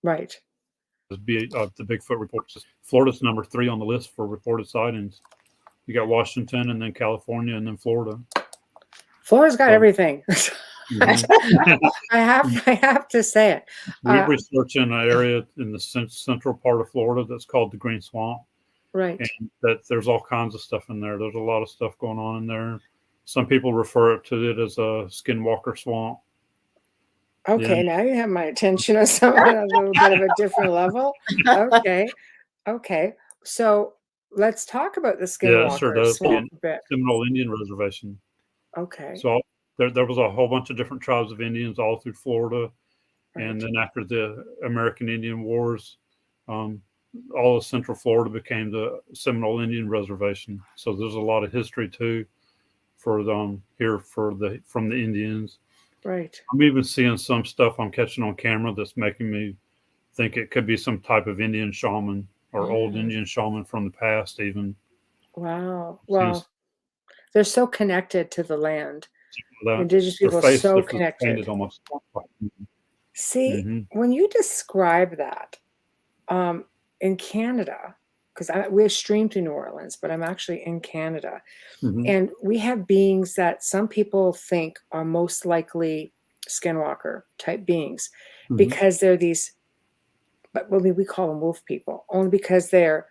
Right. the Bigfoot reports. Florida's number 3 on the list for reported sightings. You got Washington, and then California, and then Florida. Florida's got everything. Mhm. I have to say it. We're researching an area in the central part of Florida that's called the Green Swamp. Right. And that there's all kinds of stuff in there. There's a lot of stuff going on in there. Some people refer to it as a skinwalker swamp. Okay, now you have my attention on something a little bit of a different level. Okay. So let's talk about the Yeah, it sure Skinwalker does. swamp a bit. Seminole Indian Reservation. Okay. So there was a whole bunch of different tribes of Indians all through Florida. Right. And then after the American Indian Wars, all of Central Florida became the Seminole Indian Reservation. So there's a lot of history too for them here from the Indians. Right. I'm even seeing some stuff I'm catching on camera that's making me think it could be some type of Indian shaman or old Indian shaman from the past even. Wow. Well, they're so connected to the land. Indigenous people are so connected. Almost. See, when you describe that in Canada, because we're streamed to New Orleans, but I'm actually in Canada, and we have beings that some people think are most likely skinwalker type beings because they're these, but we call them wolf people, only because they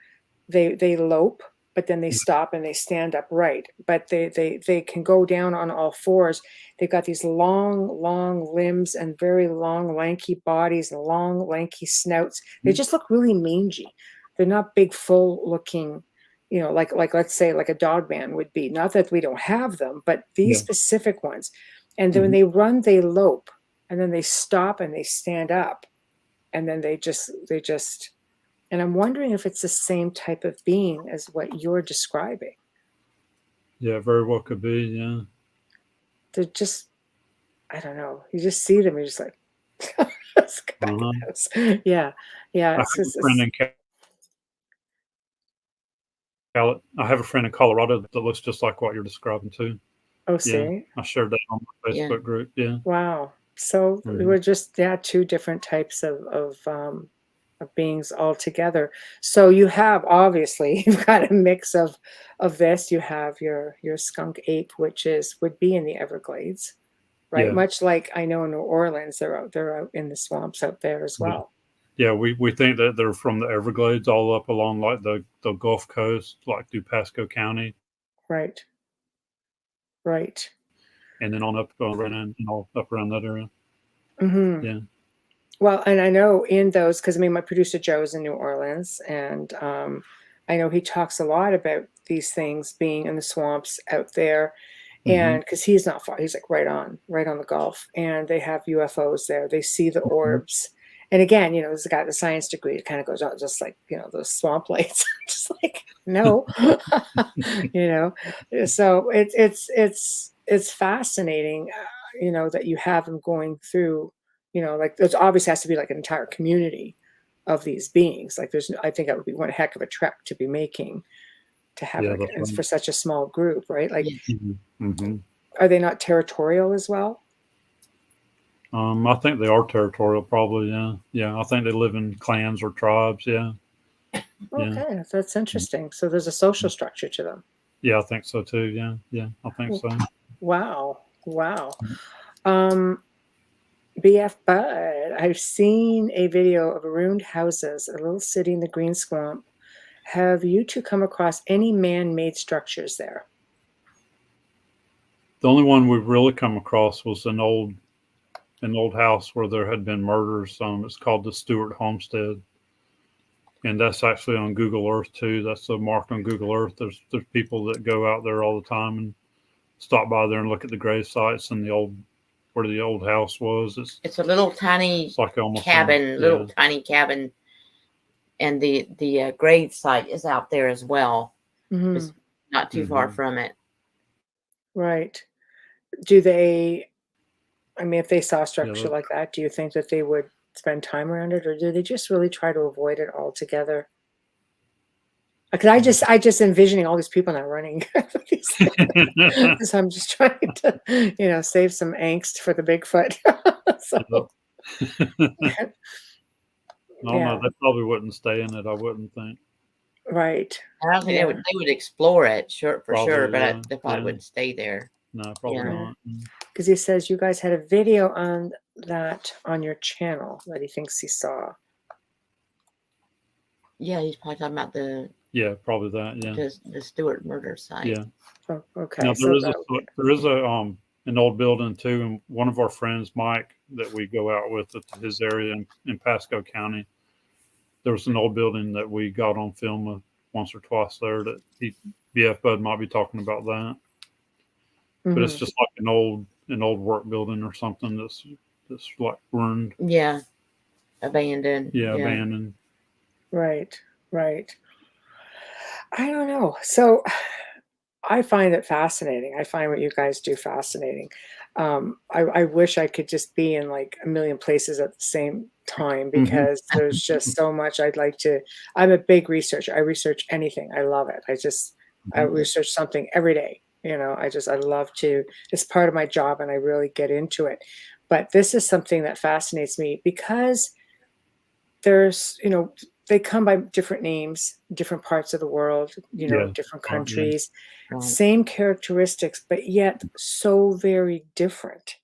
lope, but then they stop and they stand upright, but they can go down on all fours. They've got these long limbs and very long, lanky bodies and long, lanky snouts. They just look really mangy. They're not big, full looking, like let's say like a dog man would be. Not that we don't have them, but these specific ones. And then when they run, they lope, and then they stop and they stand up, and then they just. And I'm wondering if it's the same type of being as what you're describing. Yeah, very well could be. Yeah. They're just, I don't know. You just see them. You're just like, yeah. I have a friend in Colorado that looks just like what you're describing too. Oh, see? I shared that on my Facebook group. Yeah. Wow. So we're just two different types of beings all together. So you have, obviously, you've got a mix of this. You have your skunk ape, which would be in the Everglades, right? Yeah. Much like I know in New Orleans, they're out in the swamps out there as well. Yeah, we think that they're from the Everglades all up along like the Gulf Coast, like through Pasco County. Right. And then on up around that area. Yeah. Well, and I know in those, because my producer Joe's in New Orleans, and I know he talks a lot about these things being in the swamps out there, and because he's not far, he's like right on the Gulf, and they have UFOs there. They see the orbs, and again, there's a guy with a science degree. It kind of goes out just like those swamp lights, just like no, So it's fascinating, that you have them going through. Like there's obviously has to be like an entire community of these beings. Like I think that would be one heck of a trek to be making, to have for such a small group, right? Like, are they not territorial as well? I think they are territorial, probably. Yeah. I think they live in clans or tribes. Yeah. Okay, that's interesting. So there's a social structure to them. Yeah, I think so too. Yeah, I think so. Wow. BF Bud, I've seen a video of ruined houses, a little city in the Green Swamp. Have you two come across any man-made structures there? The only one we've really come across was an old house where there had been murders. It's called the Stewart Homestead. and that's actually on Google Earth too. That's marked on Google Earth. There's people that go out there all the time and stop by there and look at the grave sites and where the old house was. It's a little tiny like almost cabin, tiny cabin, and the grave site is out there as well. Mhm. It's not too far from it. Right. Do they? I mean, if they saw a structure like that, do you think that they would spend time around it, or do they just really try to avoid it altogether? Because I just envisioning all these people now running. So I'm just trying to, save some angst for the Bigfoot. So, No, they probably wouldn't stay in it. I wouldn't think. Right. I don't think they would explore it, for sure, but they probably wouldn't stay there. No, probably not. Because he says you guys had a video on that on your channel that he thinks he saw. Yeah, he's probably talking about probably that. Yeah, the Stewart murder site. Yeah. Oh, okay. Now there is an old building too, and one of our friends, Mike, that we go out with at his area in Pasco County. There was an old building that we got on film once or twice there. That BF Bud might be talking about that, but it's just like an old work building or something that's like ruined. Yeah, abandoned. Yeah, abandoned. Right. I don't know. So I find it fascinating. I find what you guys do fascinating. I wish I could just be in like a million places at the same time, because there's just so much I'd like to. I'm a big researcher. I research anything. I love it. I research something every day. I love to. It's part of my job, and I really get into it. But this is something that fascinates me because there's, they come by different names, different parts of the world, different countries, same characteristics, but yet so very different.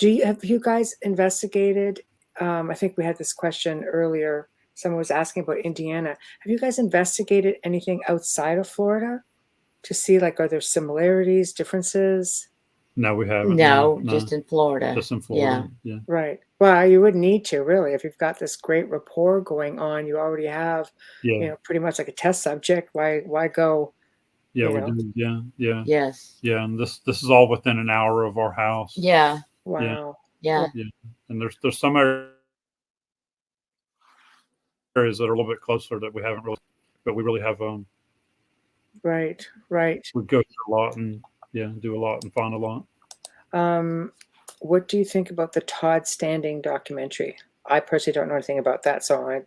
Have you guys investigated? I think we had this question earlier. Someone was asking about Indiana. Have you guys investigated anything outside of Florida to see, like, are there similarities, differences? No, we haven't. No, just in Florida. Just in Florida. Yeah. Right. Well, you wouldn't need to, really. If you've got this great rapport going on, you already have, pretty much like a test subject. Why go? Yeah, we do. Yeah. Yes. Yeah, and this is all within an hour of our house. Yeah. Wow. Yeah. And there's some areas that are a little bit closer that we haven't really, but we really have. Right. We go through a lot and do a lot and find a lot. What do you think about the Todd Standing documentary? I personally don't know anything about that, so I'm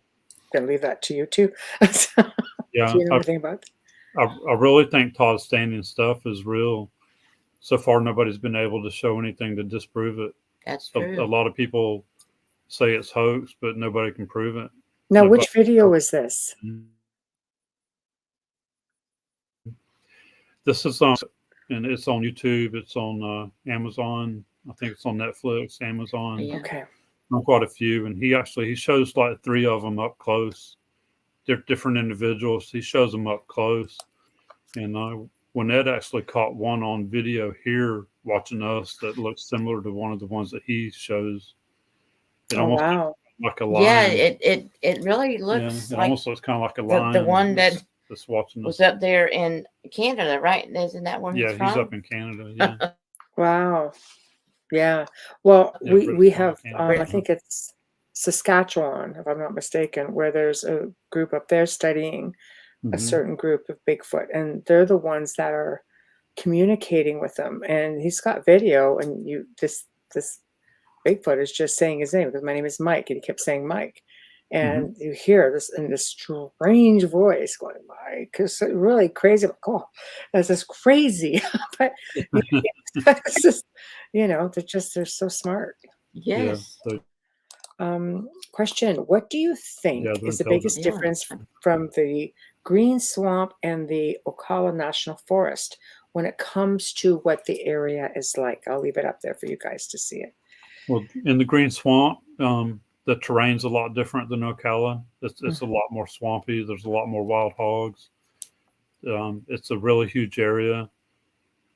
going to leave that to you too. Do you know anything about it? I really think Todd Standing stuff is real. So far, nobody's been able to show anything to disprove it. That's true. A lot of people say it's hoax, but nobody can prove it. Now, which video was this? This is and it's on YouTube. It's on Amazon. I think it's on Netflix, Amazon. Yeah. Okay. On quite a few, and he shows like 3 of them up close. They're different individuals. He shows them up close, and Waynette actually caught one on video here watching us that looks similar to one of the ones that he shows. It almost like a lion. Yeah, it really looks. It almost looks kind of like a lion. The one that's watching us was up there in Canada, right? Isn't that where he's from? He's up in Canada. Yeah. Wow. Yeah. Well, we have, I think it's Saskatchewan, if I'm not mistaken, where there's a group up there studying a certain group of Bigfoot, and they're the ones that are communicating with them. And he's got video, and this Bigfoot is just saying his name, because my name is Mike, and he kept saying Mike. And you hear this in this strange voice going, Mike, it's really crazy. Like, oh, that's just crazy. But it's just, they're so smart. Yes. Question: what do you think is the biggest difference from the Green Swamp and the Ocala National Forest when it comes to what the area is like? I'll leave it up there for you guys to see it. Well, in the Green Swamp, the terrain's a lot different than Ocala. It's a lot more swampy. There's a lot more wild hogs. It's a really huge area.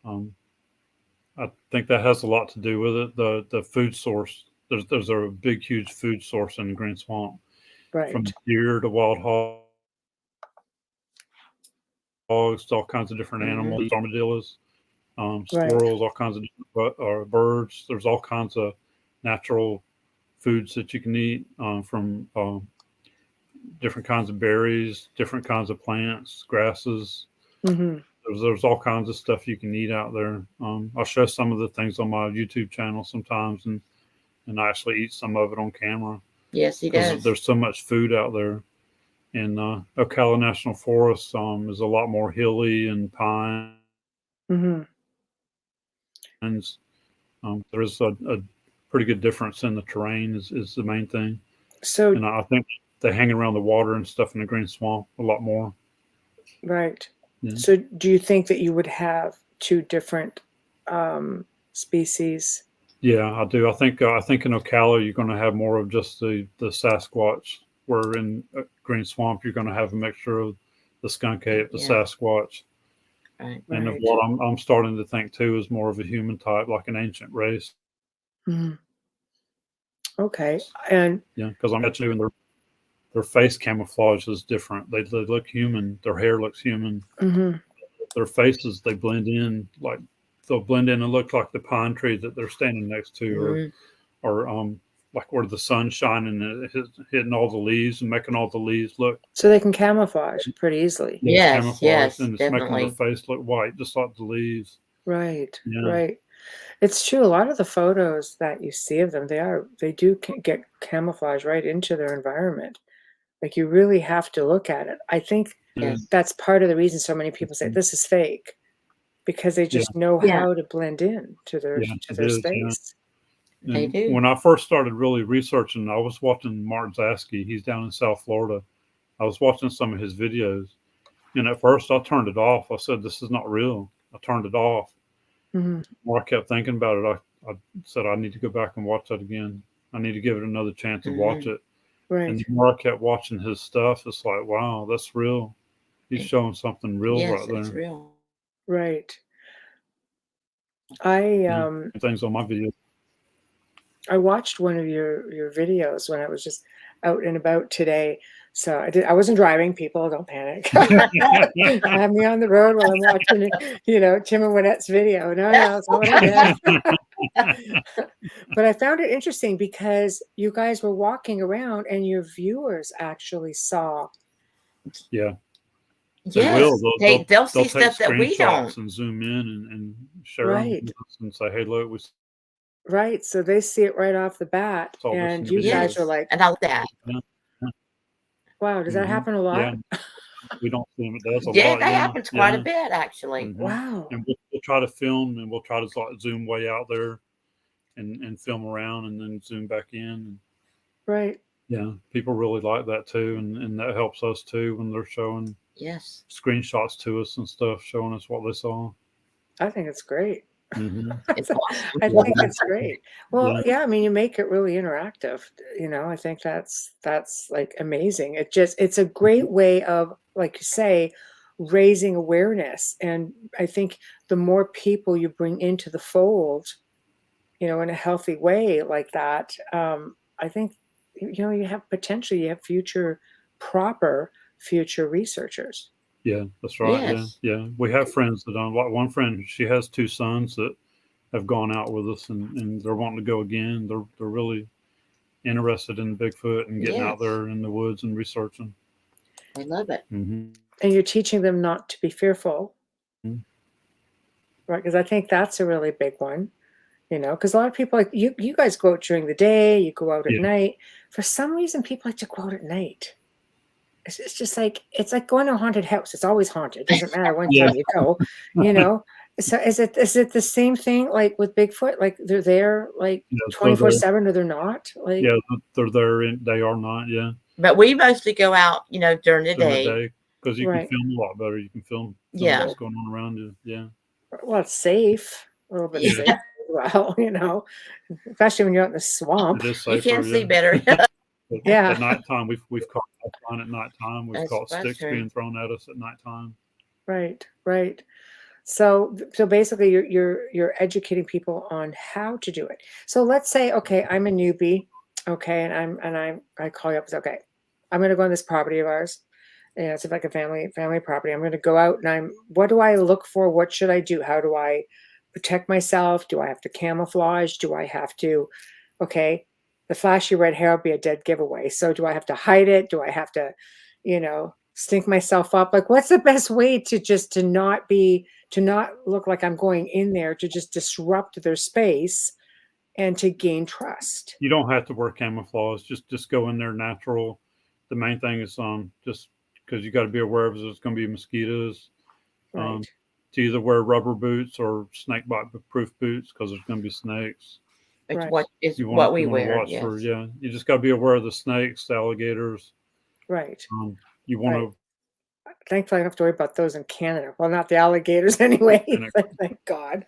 I think that has a lot to do with it. The food source. There's a big, huge food source in the Green Swamp. Right. from deer to wild hogs to all kinds of different animals, armadillos, squirrels, all kinds of different, birds. There's all kinds of natural foods that you can eat, from different kinds of berries, different kinds of plants, grasses. Mm-hmm. There's all kinds of stuff you can eat out there. I'll show some of the things on my YouTube channel sometimes, and actually eat some of it on camera. Yes, he does. There's so much food out there. And Ocala National Forest is a lot more hilly and pine. Mm-hmm. And there is a pretty good difference in the terrain is the main thing. So, and I think they hang around the water and stuff in the green swamp a lot more. right. Yeah. So do you think that you would have two different species? Yeah, I do. I think in Ocala you're going to have more of just the Sasquatch, where in green swamp you're going to have a mixture of the skunk ape, the Sasquatch. Right. And of what I'm starting to think too is more of a human type, like an ancient race. Mm-hmm. Okay. And yeah, because I'm actually in their face camouflage is different. They look human. Their hair looks human. mm-hmm. Their faces, they blend in, like they'll blend in and look like the pine tree that they're standing next to, or like where the sun's shining and hitting all the leaves and making all the leaves look. So they can camouflage pretty easily. Yes, and it's definitely. making their face look white, just like the leaves. Right. Yeah. Right. It's true. A lot of the photos that you see of them, they do get camouflage right into their environment. Like you really have to look at it. I think that's part of the reason so many people say this is fake, because they just know how to blend in to their space. Yeah. They do. When I first started really researching, I was watching Mark Zaski. He's down in South Florida. I was watching some of his videos, and at first I turned it off. I said, "This is not real." I turned it off. Mm-hmm. The more I kept thinking about it, I said, "I need to go back and watch that again. I need to give it another chance to watch it." Right. And the more I kept watching his stuff, it's like, wow, that's real. He's showing something real right there. Yes, it's real. Right. Things on my videos. I watched one of your videos when I was just out and about today. So I wasn't driving. People, don't panic. Have me on the road while I'm watching, Tim and Waynette's video. No, it's not what I did. But I found it interesting because you guys were walking around and your viewers actually saw. Yeah. Yes, they'll see stuff that we don't. And zoom in and share them with us and say, "Hey, look, we." Right, so they see it right off the bat, and you guys are like, and I love that. Wow, does that happen a lot? Yeah. We don't see them. It does a lot. Yeah, that happens quite a bit, actually. Mm-hmm. Wow. And we'll try to film, and we'll try to zoom way out there and film around and then zoom back in. Right. Yeah, people really like that too, and that helps us too when they're showing screenshots to us and stuff, showing us what they saw. I think it's great. Mm-hmm. I think it's great. Well, I mean, you make it really interactive. I think that's like amazing. It's a great way of, like you say, raising awareness. And I think the more people you bring into the fold, in a healthy way like that, I think, you have future researchers. Yeah, that's right. Yes. Yeah. We have friends that like one friend, she has 2 sons that have gone out with us and they're wanting to go again. They're really interested in Bigfoot and getting out there in the woods and researching. They love it. Mm-hmm. And you're teaching them not to be fearful. Mm-hmm. Right? Because I think that's a really big one. Because a lot of people, like you guys go out during the day, you go out at night. For some reason, people like to go out at night. It's just like, it's like going to a haunted house. It's always haunted. It doesn't matter when time you go, So is it the same thing like with Bigfoot? Like they're there like 24/7 or they're not? Like they're there they are not, But we mostly go out, during the day. Because you can film a lot better. You can film what's going on around you. Yeah. Well, it's safe. A little bit safe. Well, especially when you're out in the swamp. It is safer, you can see better. At nighttime, we've caught fun at nighttime. We've caught sticks being thrown at us at nighttime. Right. So basically, you're educating people on how to do it. So let's say, okay, I'm a newbie, okay, and I call you up and say, okay, I'm going to go on this property of ours. Yeah, it's like a family property. I'm going to go out and what do I look for? What should I do? How do I protect myself? Do I have to camouflage? Do I have to, okay, the flashy red hair will be a dead giveaway. So do I have to hide it? Do I have to, stink myself up? Like, what's the best way to not look like I'm going in there to just disrupt their space and to gain trust? You don't have to wear camouflage. Just go in there natural. The main thing is just because you got to be aware of there's going to be mosquitoes. Right. To either wear rubber boots or snake bite proof boots because there's going to be snakes. It's Right. what we wear. Watch for, you just got to be aware of the snakes, the alligators. Right. You want Right. Thankfully, I don't have to worry about those in Canada. Well, not the alligators anyway. Thank God.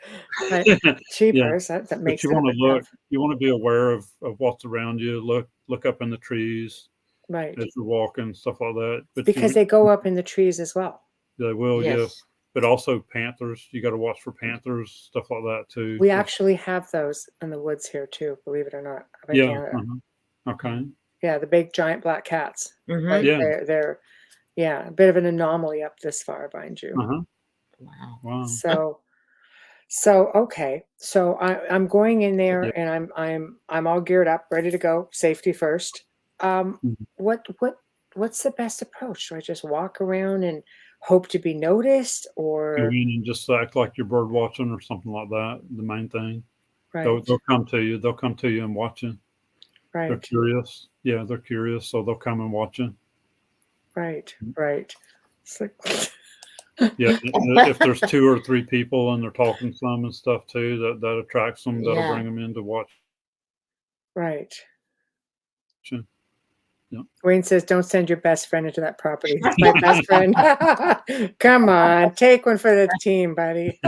But cheapers, that makes you it want to look. tough. You want to be aware of what's around you. Look up in the trees Right. as you're walking, stuff like that. But Because they go up in the trees as well. they will, Yes. But also panthers. You got to watch for panthers, stuff like that too. We actually have those in the woods here too, believe it or not. Up in Canada. Okay. Yeah, the big giant black cats. Mhm. Like, Yeah. they're a bit of an anomaly up this far, mind you. Wow. So okay. So I'm going in there and I'm all geared up, ready to go. Safety first. What's the best approach? Do I just walk around and hope to be noticed, Go or in and just act like you're bird watching or something like that. The main thing. right? They'll come to you. They'll come to you and watch you. Right. They're curious. Yeah, they're curious, so they'll come and watch you. Right. It's like, Yeah, if there's 2 or 3 people and they're talking some and stuff too, that attracts them. That'll bring them in to watch. right. you. Yeah. Wayne says, "Don't send your best friend into that property. It's my best friend." Come on, take one for the team, buddy.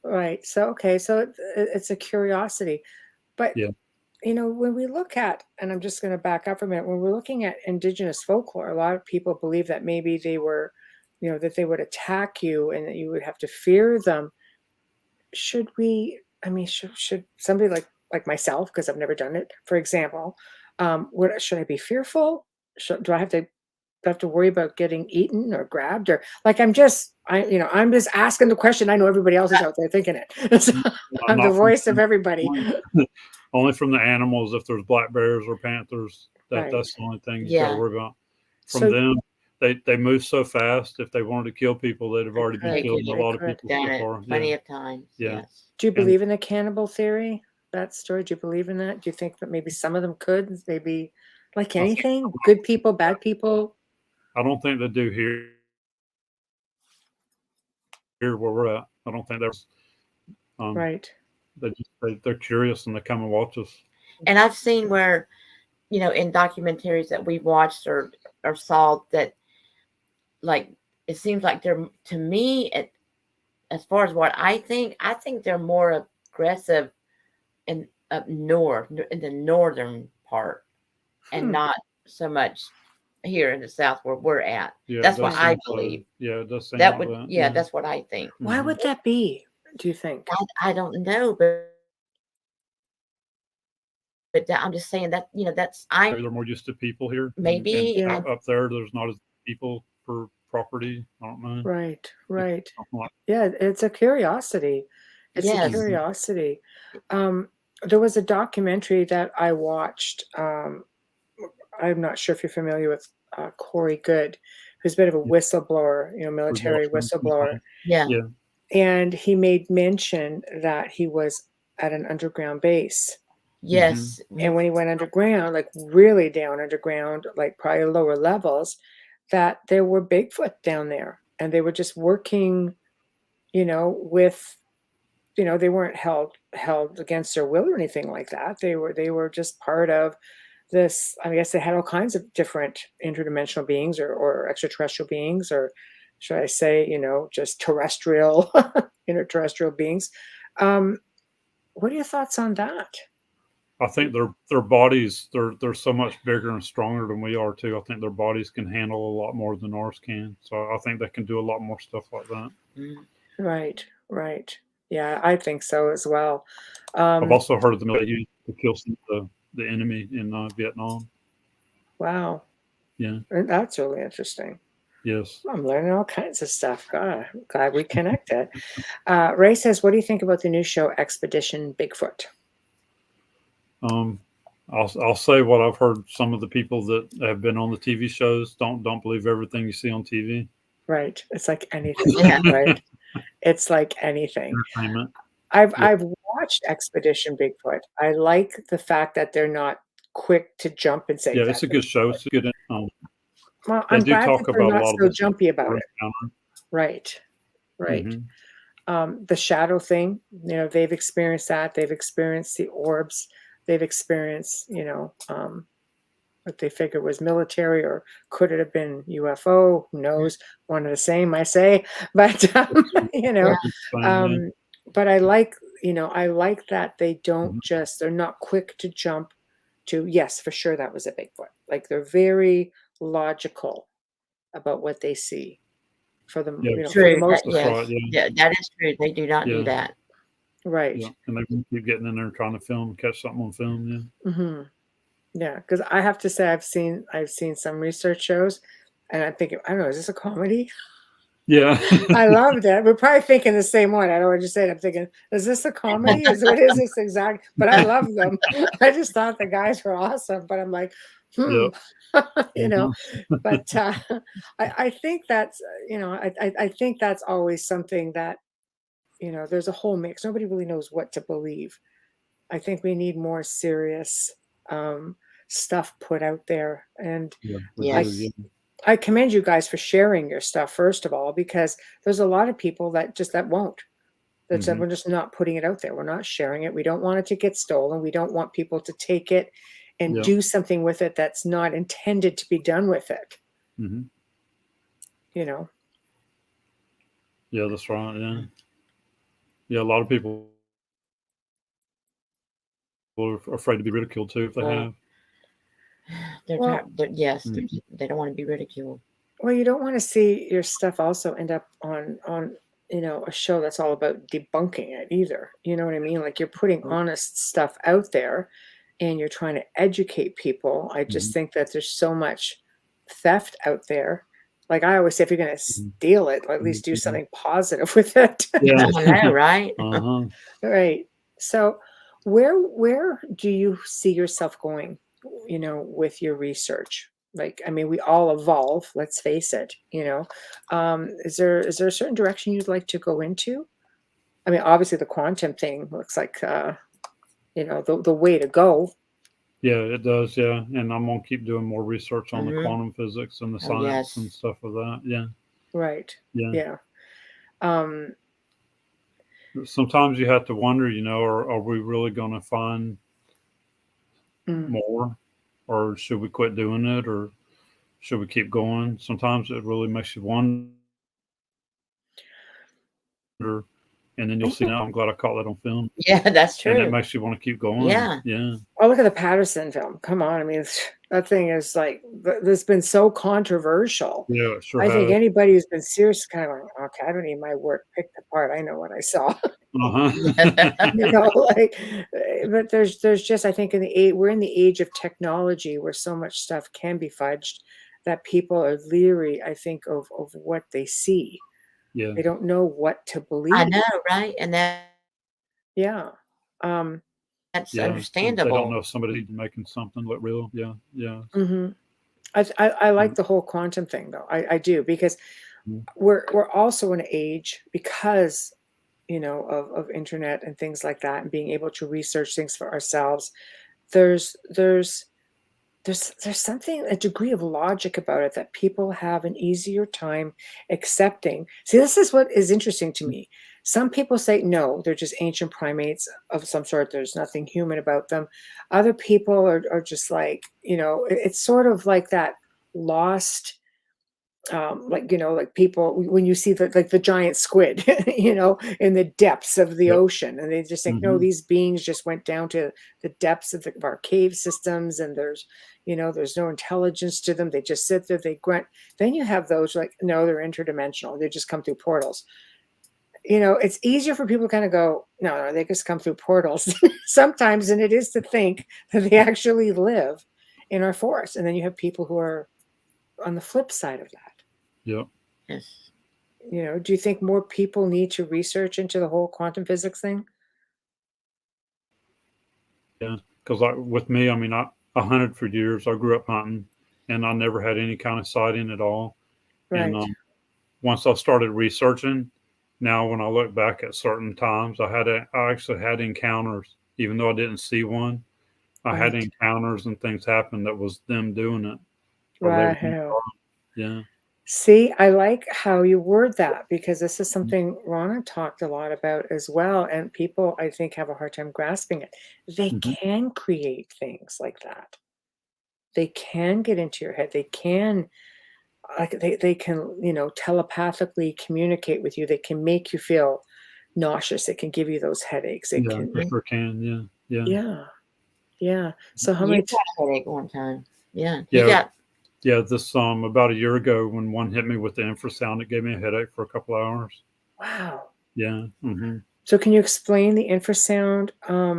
Right. So okay. So it's a curiosity, but when we look at, and I'm just going to back up for a minute, when we're looking at indigenous folklore, a lot of people believe that maybe they were, that they would attack you and that you would have to fear them. Should we? I mean, should somebody like myself, because I've never done it, for example, should I be fearful? Do I have to worry about getting eaten or grabbed, or like I'm just asking the question. I know everybody else is out there thinking it. So I'm the voice of everybody. Only from the animals. If there's black bears or panthers, Right. that's the only thing you got to worry about. From So- them, they move so fast. If they wanted to kill people, they'd have already been They killing could. a lot of They people Done so it far. plenty of times. Yeah. Yes. Do you believe in the cannibal theory? That story? Do you believe in that? Do you think that maybe some of them could? Maybe like anything, good people, bad people. I don't think they do here where we're at. I don't think there's Right. they're curious and they come and watch us. And I've seen where, in documentaries that we've watched or saw that, like, it seems like they're, to me, as far as what I think they're more aggressive in up north, in the northern part, and not so much here in the south where we're at. Yeah, that's it what does I seem so. believe. Yeah, it does seem That like would, that. yeah, that's what I think. Why would that be? Do you think? I don't know, but I'm just saying that, that's Maybe they're more used to people here. Maybe. And up there, there's not as people per property. I don't know. Right. Something like Yeah, it's a curiosity. It's a Yes. curiosity. There was a documentary that I watched. I'm not sure if you're familiar with Corey Good, who's a bit of a whistleblower, military whistleblower. Yeah. And he made mention that he was at an underground base. Yes. And when he went underground, like really down underground, like probably lower levels, that there were Bigfoot down there. And they were just working, with, they weren't held against their will or anything like that. They were just part of this. I guess they had all kinds of different interdimensional beings or extraterrestrial beings, or should I say, just terrestrial, interterrestrial beings. What are your thoughts on that? I think their bodies, they're so much bigger and stronger than we are too. I think their bodies can handle a lot more than ours can. So I think they can do a lot more stuff like that. Right. Yeah, I think so as well. I've also heard of them used to kill some of the enemy in Vietnam. Wow. Yeah. And that's really interesting. Yes. I'm learning all kinds of stuff. God, I'm glad we connected. Ray says, what do you think about the new show Expedition Bigfoot? I'll say what I've heard. Some of the people that have been on the TV shows don't believe everything you see on TV. Right. It's like anything. Yeah. Right. It's like anything. Entertainment. I've watched Expedition Bigfoot. I like the fact that they're not quick to jump and say, Yeah, that's it's a good show. It's a good. well, They I'm do glad talk that they're about a not lot so of the jumpy about it. encounter. Right. Right. Mhm. The shadow thing, they've experienced that. They've experienced the orbs. They've experienced, what they figured was military, or could it have been UFO? Who knows? One of the same, I say. But Yeah. but I like, I like that they don't Mhm. they're not quick to jump to, yes, for sure that was a Bigfoot. Like they're very logical about what they see for the, Yeah, for the True. most that's part. right. Yeah, Yeah, that is true. They do not do yeah, that. Right. yeah. And they keep getting in there trying to catch something on film. Yeah. hmm Yeah, because I have to say I've seen some research shows, and I'm thinking, I don't know, is this a comedy? Yeah. I loved it. We're probably thinking the same one. I don't know what you said. I'm thinking, is this a comedy? What is this exact? But I love them. I just thought the guys were awesome. But I'm like, Yep. But I think that's I think that's always something that there's a whole mix. Nobody really knows what to believe. I think we need more serious stuff put out there. And Yeah. Yes. I commend you guys for sharing your stuff, first of all, because there's a lot of people that won't. That said, Mhm. we're just not putting it out there. We're not sharing it. We don't want it to get stolen. We don't want people to take it and Yeah. do something with it that's not intended to be done with it. Mhm. Yeah, Yeah, that's right. Yeah. Yeah, a lot of people are afraid to be ridiculed too if they Well, have. Yes, Mhm. they don't want to be ridiculed. Well, you don't want to see your stuff also end up on a show that's all about debunking it either. You know what I mean? Like you're putting honest stuff out there and you're trying to educate people. I just Mhm. think that there's so much theft out there. Like I always say, if you're going to Mhm. steal it, or at least do Mhm. something positive with it. Yeah. I know, right? Uh-huh. Right. So where do you see yourself going, with your research? Like, I mean, we all evolve, let's face it, is there a certain direction you'd like to go into? I mean, obviously the quantum thing looks like, the way to go. Yeah, it does. Yeah. And I'm going to keep doing more research on the Mhm. quantum physics and the Oh, science and yes. stuff of that. Yeah. Right. Yeah. Yeah. Um, Sometimes you have to wonder, are we really going to find mm, more, or should we quit doing it, or should we keep going? Sometimes it really makes you wonder, and then you'll see, now I'm glad I caught that on film, Yeah, that's and it true. makes you want to keep going. Yeah. Yeah. oh, look at the Patterson film. Come on. I mean, that thing is like, that's been so controversial. Yeah, it sure I think has. anybody who's been serious kind of going, okay, I don't need my work picked apart. I know what I saw. Uh-huh. Like, but there's just, I think we're in the age of technology where so much stuff can be fudged that people are leery, I think, of what they see. Yeah. They don't know what to I believe. know, right? And Yeah. that's Yeah. They don't understandable. know if somebody's making something look real. Yeah. Yeah. mhm. I like the whole quantum thing though. I do, because Mhm. we're also in an age, because of internet and things like that, and being able to research things for ourselves. There's something, a degree of logic about it, that people have an easier time accepting. See, this is what is interesting to me. Some people say no, they're just ancient primates of some sort, there's nothing human about them. Other people are just like, it's sort of like that lost, like people, when you see the giant squid, in the depths of the Yep. ocean, and they just think, no, Mhm. these beings just went down to the depths of our cave systems, and there's no intelligence to them. They just sit there, they grunt. Then you have those like, no, they're interdimensional. They just come through portals. It's easier for people to kind of go, no, they just come through portals sometimes than it is to think that they actually live in our forests. And then you have people who are on the flip side of that. Yep. Yes. You know, do you think more people need to research into the whole quantum physics thing? Yeah. Because like with me, I mean, I hunted for years. I grew up hunting, and I never had any kind of sighting at all. Right. And once I started researching, now when I look back at certain times, I actually had encounters, even though I didn't see one. I had Right. encounters and things happen that was them doing it. Or they were Right. yeah. See, I like how you word that, because this is something Rana talked a lot about as well. And people, I think, have a hard time grasping it. They Mm-hmm. can create things like that. They can get into your head. They can, like, they can, you know, telepathically communicate with you. They can make you feel nauseous. It can give you those headaches. It Yeah, can, they sure can. Yeah. Yeah. yeah, yeah. So how You many? got a headache one time. Yeah. He Yeah. got Yeah, this about a year ago when one hit me with the infrasound, it gave me a headache for a couple hours. Wow. Yeah. Mm-hmm. So can you explain the infrasound,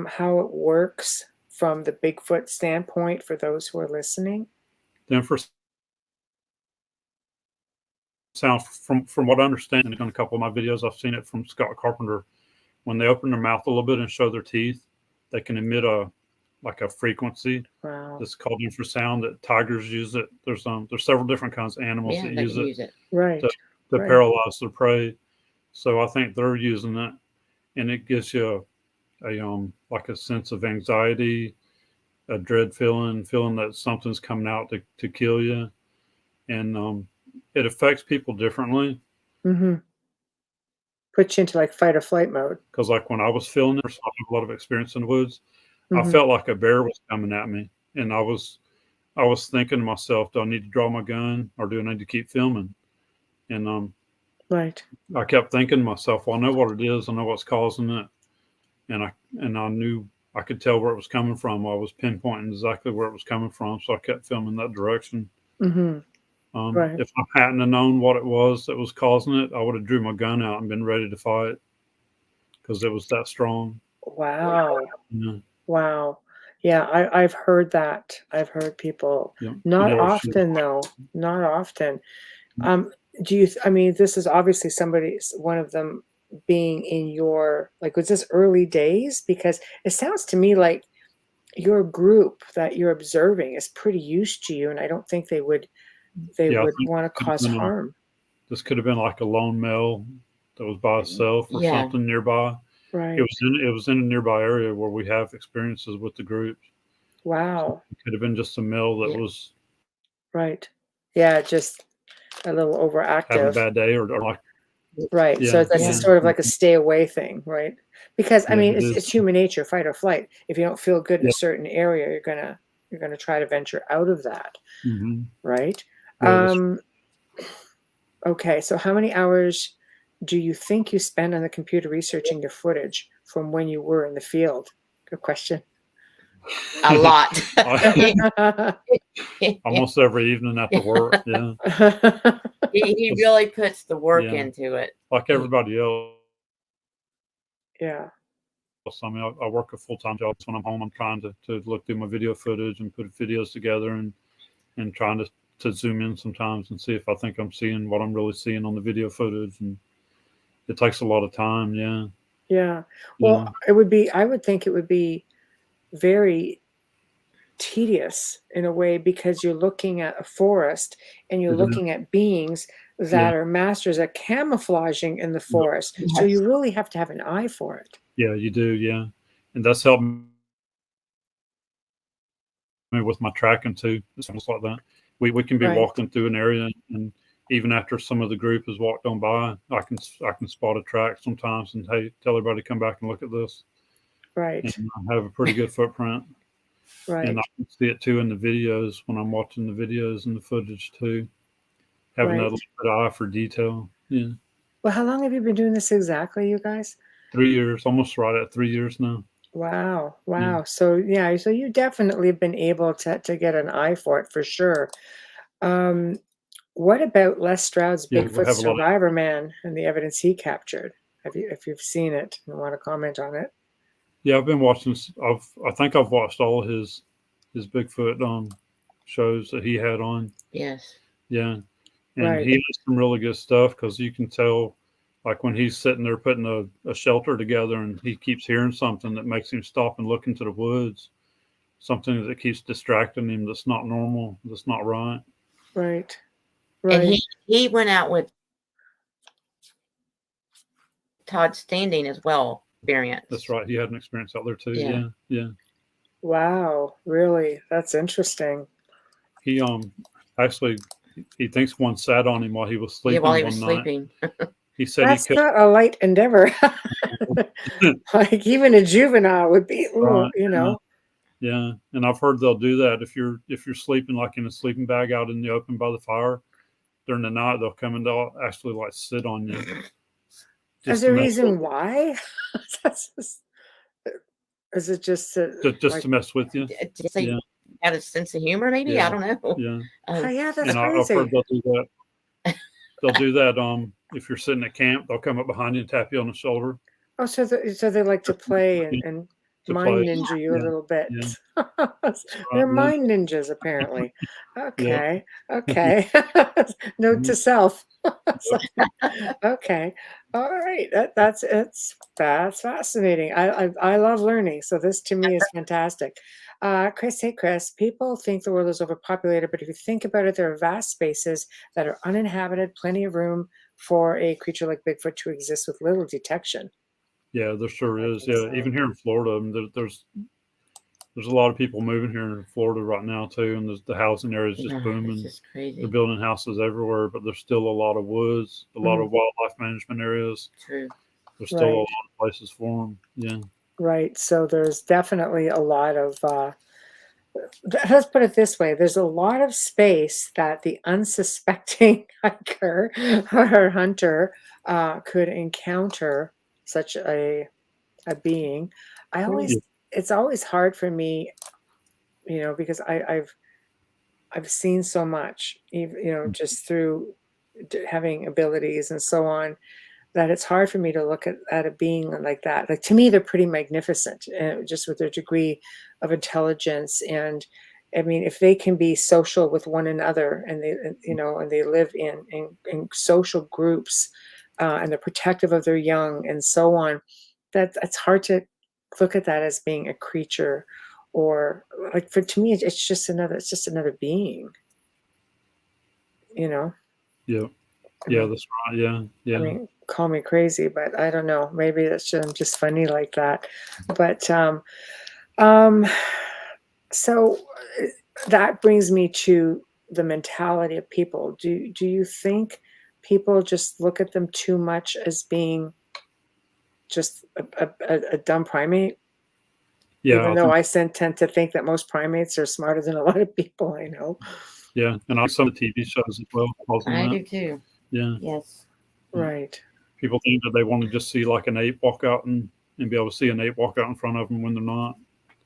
how it works from the Bigfoot standpoint for those who are listening? The infrasound, from what I understand, in a couple of my videos, I've seen it from Scott Carpenter. When they open their mouth a little bit and show their teeth, they can emit a frequency Wow. that's called infrasound. That tigers use it. There's several different kinds of animals that they use can it use it. Right. to Right. paralyze their prey. So I think they're using it, and it gives you a like a sense of anxiety, a dread feeling that something's coming out to kill you, and it affects people differently. Mm-hmm. Puts you into like fight or flight mode. Because like when I was feeling it, so I have a lot of experience in the woods. I Mm-hmm. felt like a bear was coming at me, and I was thinking to myself, do I need to draw my gun or do I need to keep filming? And Right. I kept thinking to myself, well, I know what it is, I know what's causing it, and I knew I could tell where it was coming from. I was pinpointing exactly where it was coming from, so I kept filming that direction. Mm-hmm. Right. If I hadn't have known what it was that was causing it, I would have drew my gun out and been ready to fight because it was that strong. Wow. Yeah. Wow. Yeah, I've heard that. I've heard people, Yeah. not Yeah, often though, not often. I mean, this is obviously one of them being in your, like, was this early days? Because it sounds to me like your group that you're observing is pretty used to you, and I don't think they would I think want to cause harm. this could have been like a lone male that was by himself or Yeah. something nearby. Right. It was in a nearby area where we have experiences with the groups. Wow. It could have been just a male that Yeah. was Right. Yeah, just a little having a overactive. bad day or like Right. yeah, So that's yeah. sort of like a stay away thing, right? Because I Yeah, mean, it it's is. human nature, fight or flight. If you don't feel good in Yeah. a certain area, you're gonna try to venture out of that, Mm-hmm. right? Yeah, Okay. So how many hours do you think you spend on the computer researching your footage from when you were in the field? Good question. A lot. almost every evening after work. Yeah, he really puts the work Yeah. into it. like everybody else. Yeah. I mean, I work a full-time job. So when I'm home, I'm trying to look through my video footage and put videos together and trying to zoom in sometimes and see if I think I'm seeing what I'm really seeing on the video footage. And it takes a lot of time. Yeah. Yeah. Well, I would think it would be very tedious in a way, because you're looking at a forest and you're Mhm. looking at beings that are masters at camouflaging in the forest. So Yes. you really have to have an eye for it. Yeah, you do. Yeah. And that's helped me with my tracking too. It's almost like that. We can be Right. walking through an area, and even after some of the group has walked on by, I can spot a track sometimes and hey, tell everybody to come back and look at this. Right. And I have a pretty good footprint. Right. And I can see it too in the videos when I'm watching the videos and the footage too. Having that Right. little bit of eye for detail. Yeah. Well, how long have you been doing this exactly, you guys? 3 years, almost right at 3 years now. Wow. Yeah. Wow. So yeah, so you definitely have been able to get an eye for it for sure. What about Les Stroud's Yeah, we Bigfoot have a lot of, Survivor Man and the evidence he captured? If you've seen it and want to comment on it? yeah, I've been watching. I think I've watched all of his Bigfoot shows that he had on. Yes. Yeah. And Right. he has some really good stuff because you can tell, like when he's sitting there putting a shelter together and he keeps hearing something that makes him stop and look into the woods, something that keeps distracting him that's not normal, that's not right. Right. And Right. he went out with Todd Standing as well. Experience. That's right. He had an experience out there too. Yeah. Yeah. Yeah. Wow. Really? That's interesting. He actually he thinks one sat on him while he was Yeah, sleeping while he one was night. sleeping. He said That's he could. not a light endeavor. Like even a juvenile would be, ooh, you know. Yeah, and I've heard they'll do that if you're sleeping like in a sleeping bag out in the open by the fire during the night. They'll come and they'll actually like sit on you. Is there a reason why? Is it just to mess with you? Yeah. Got a sense of humor, maybe. Yeah. I don't know. Yeah. Oh yeah, that's and crazy. I've heard they'll do that. They'll do that. If you're sitting at camp, they'll come up behind you and tap you on the shoulder. Oh, so they like to play and mind ninja you a little bit. Yeah. They're mind ninjas, apparently. Okay. Okay. Note to self. Okay. All right. That's fascinating. I love learning. So this to me is fantastic. Chris, hey Chris, people think the world is overpopulated, but if you think about it, there are vast spaces that are uninhabited, plenty of room for a creature like Bigfoot to exist with little detection. Yeah, there sure is. Yeah, even here in Florida, there's a lot of people moving here in Florida right now too, and the housing area is just booming. It's just crazy. They're building houses everywhere, but there's still a lot of woods, a lot of wildlife management areas. True. There's still a lot of places for them. Yeah. Right. So there's definitely a lot of. Let's put it this way: there's a lot of space that the unsuspecting hiker or hunter could encounter such a being. It's always hard for me, you know, because I've seen so much, you know, just through having abilities and so on, that it's hard for me to look at a being like that. Like to me, they're pretty magnificent, just with their degree of intelligence. And I mean, if they can be social with one another, and they, you know, and they live in social groups, and they're protective of their young and so on, that's hard to look at that as being a creature, or like to me, it's just another being, you know? Yeah. Yeah, that's right. Yeah. Yeah. I mean, call me crazy, but I don't know. Maybe I'm just funny like that. But so that brings me to the mentality of people. Do you think people just look at them too much as being just a dumb primate? Yeah. Even though I tend to think that most primates are smarter than a lot of people I know. Yeah, and I saw the TV shows as well. I do too. Yeah. Yes. Right. People think that they want to just see like an ape walk out and be able to see an ape walk out in front of them when they're not.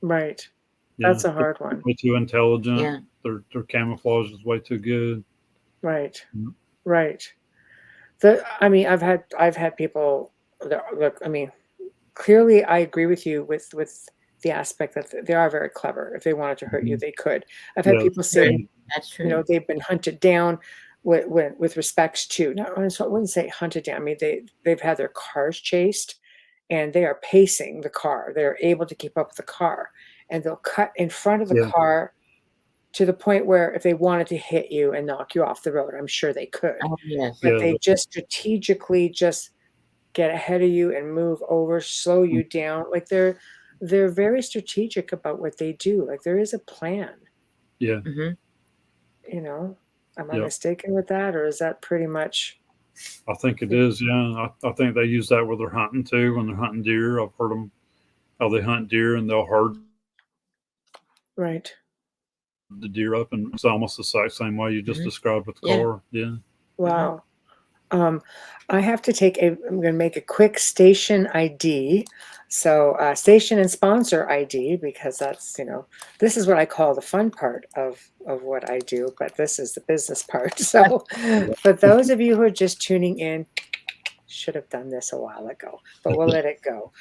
Right. Yeah. That's a hard one. Way too intelligent. Yeah. Their camouflage is way too good. Right. Mm. Right. I mean, I've had people that look. I mean, clearly, I agree with you with the aspect that they are very clever. If they wanted to hurt you, they could. I've had people say, that's true. You know, they've been hunted down with respects to. Not, I wouldn't say hunted down. I mean, they've had their cars chased, and they are pacing the car. They're able to keep up with the car, and they'll cut in front of the car to the point where if they wanted to hit you and knock you off the road, I'm sure they could. Oh, yes. But they just strategically just get ahead of you and move over, slow you down. Like they're very strategic about what they do. Like there is a plan. Yeah. Mm-hmm. You know, am I mistaken with that, or is that pretty much? I think it is. Yeah, I think they use that when they're hunting too. When they're hunting deer, I've heard them how they hunt deer and they'll herd the deer up, and it's almost the same way you just described with the car. Yeah. Wow. I have to I'm going to make a quick station ID. So station and sponsor ID, because that's, you know, this is what I call the fun part of what I do, but this is the business part. So for those of you who are just tuning in, should have done this a while ago, but we'll let it go.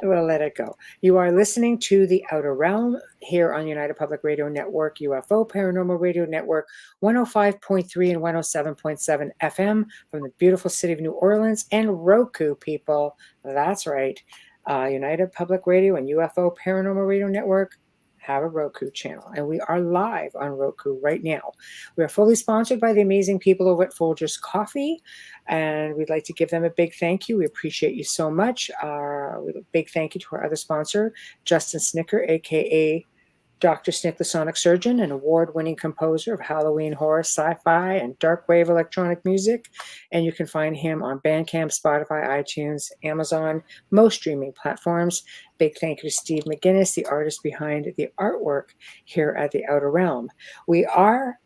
We'll let it go. You are listening to The Outer Realm here on United Public Radio Network, UFO Paranormal Radio Network, 105.3 and 107.7 FM from the beautiful city of New Orleans, and Roku, people. That's right. United Public Radio and UFO Paranormal Radio Network have a Roku channel, and we are live on Roku right now. We are fully sponsored by the amazing people over at Folgers Coffee, and we'd like to give them a big thank you. We appreciate you so much. A big thank you to our other sponsor, Justin Snicker, aka Dr. Snick, the Sonic Surgeon, an award-winning composer of Halloween horror, sci-fi, and dark wave electronic music. And you can find him on Bandcamp, Spotify, iTunes, Amazon, most streaming platforms. Big thank you to Steve McGinnis, the artist behind the artwork here at The Outer Realm. We are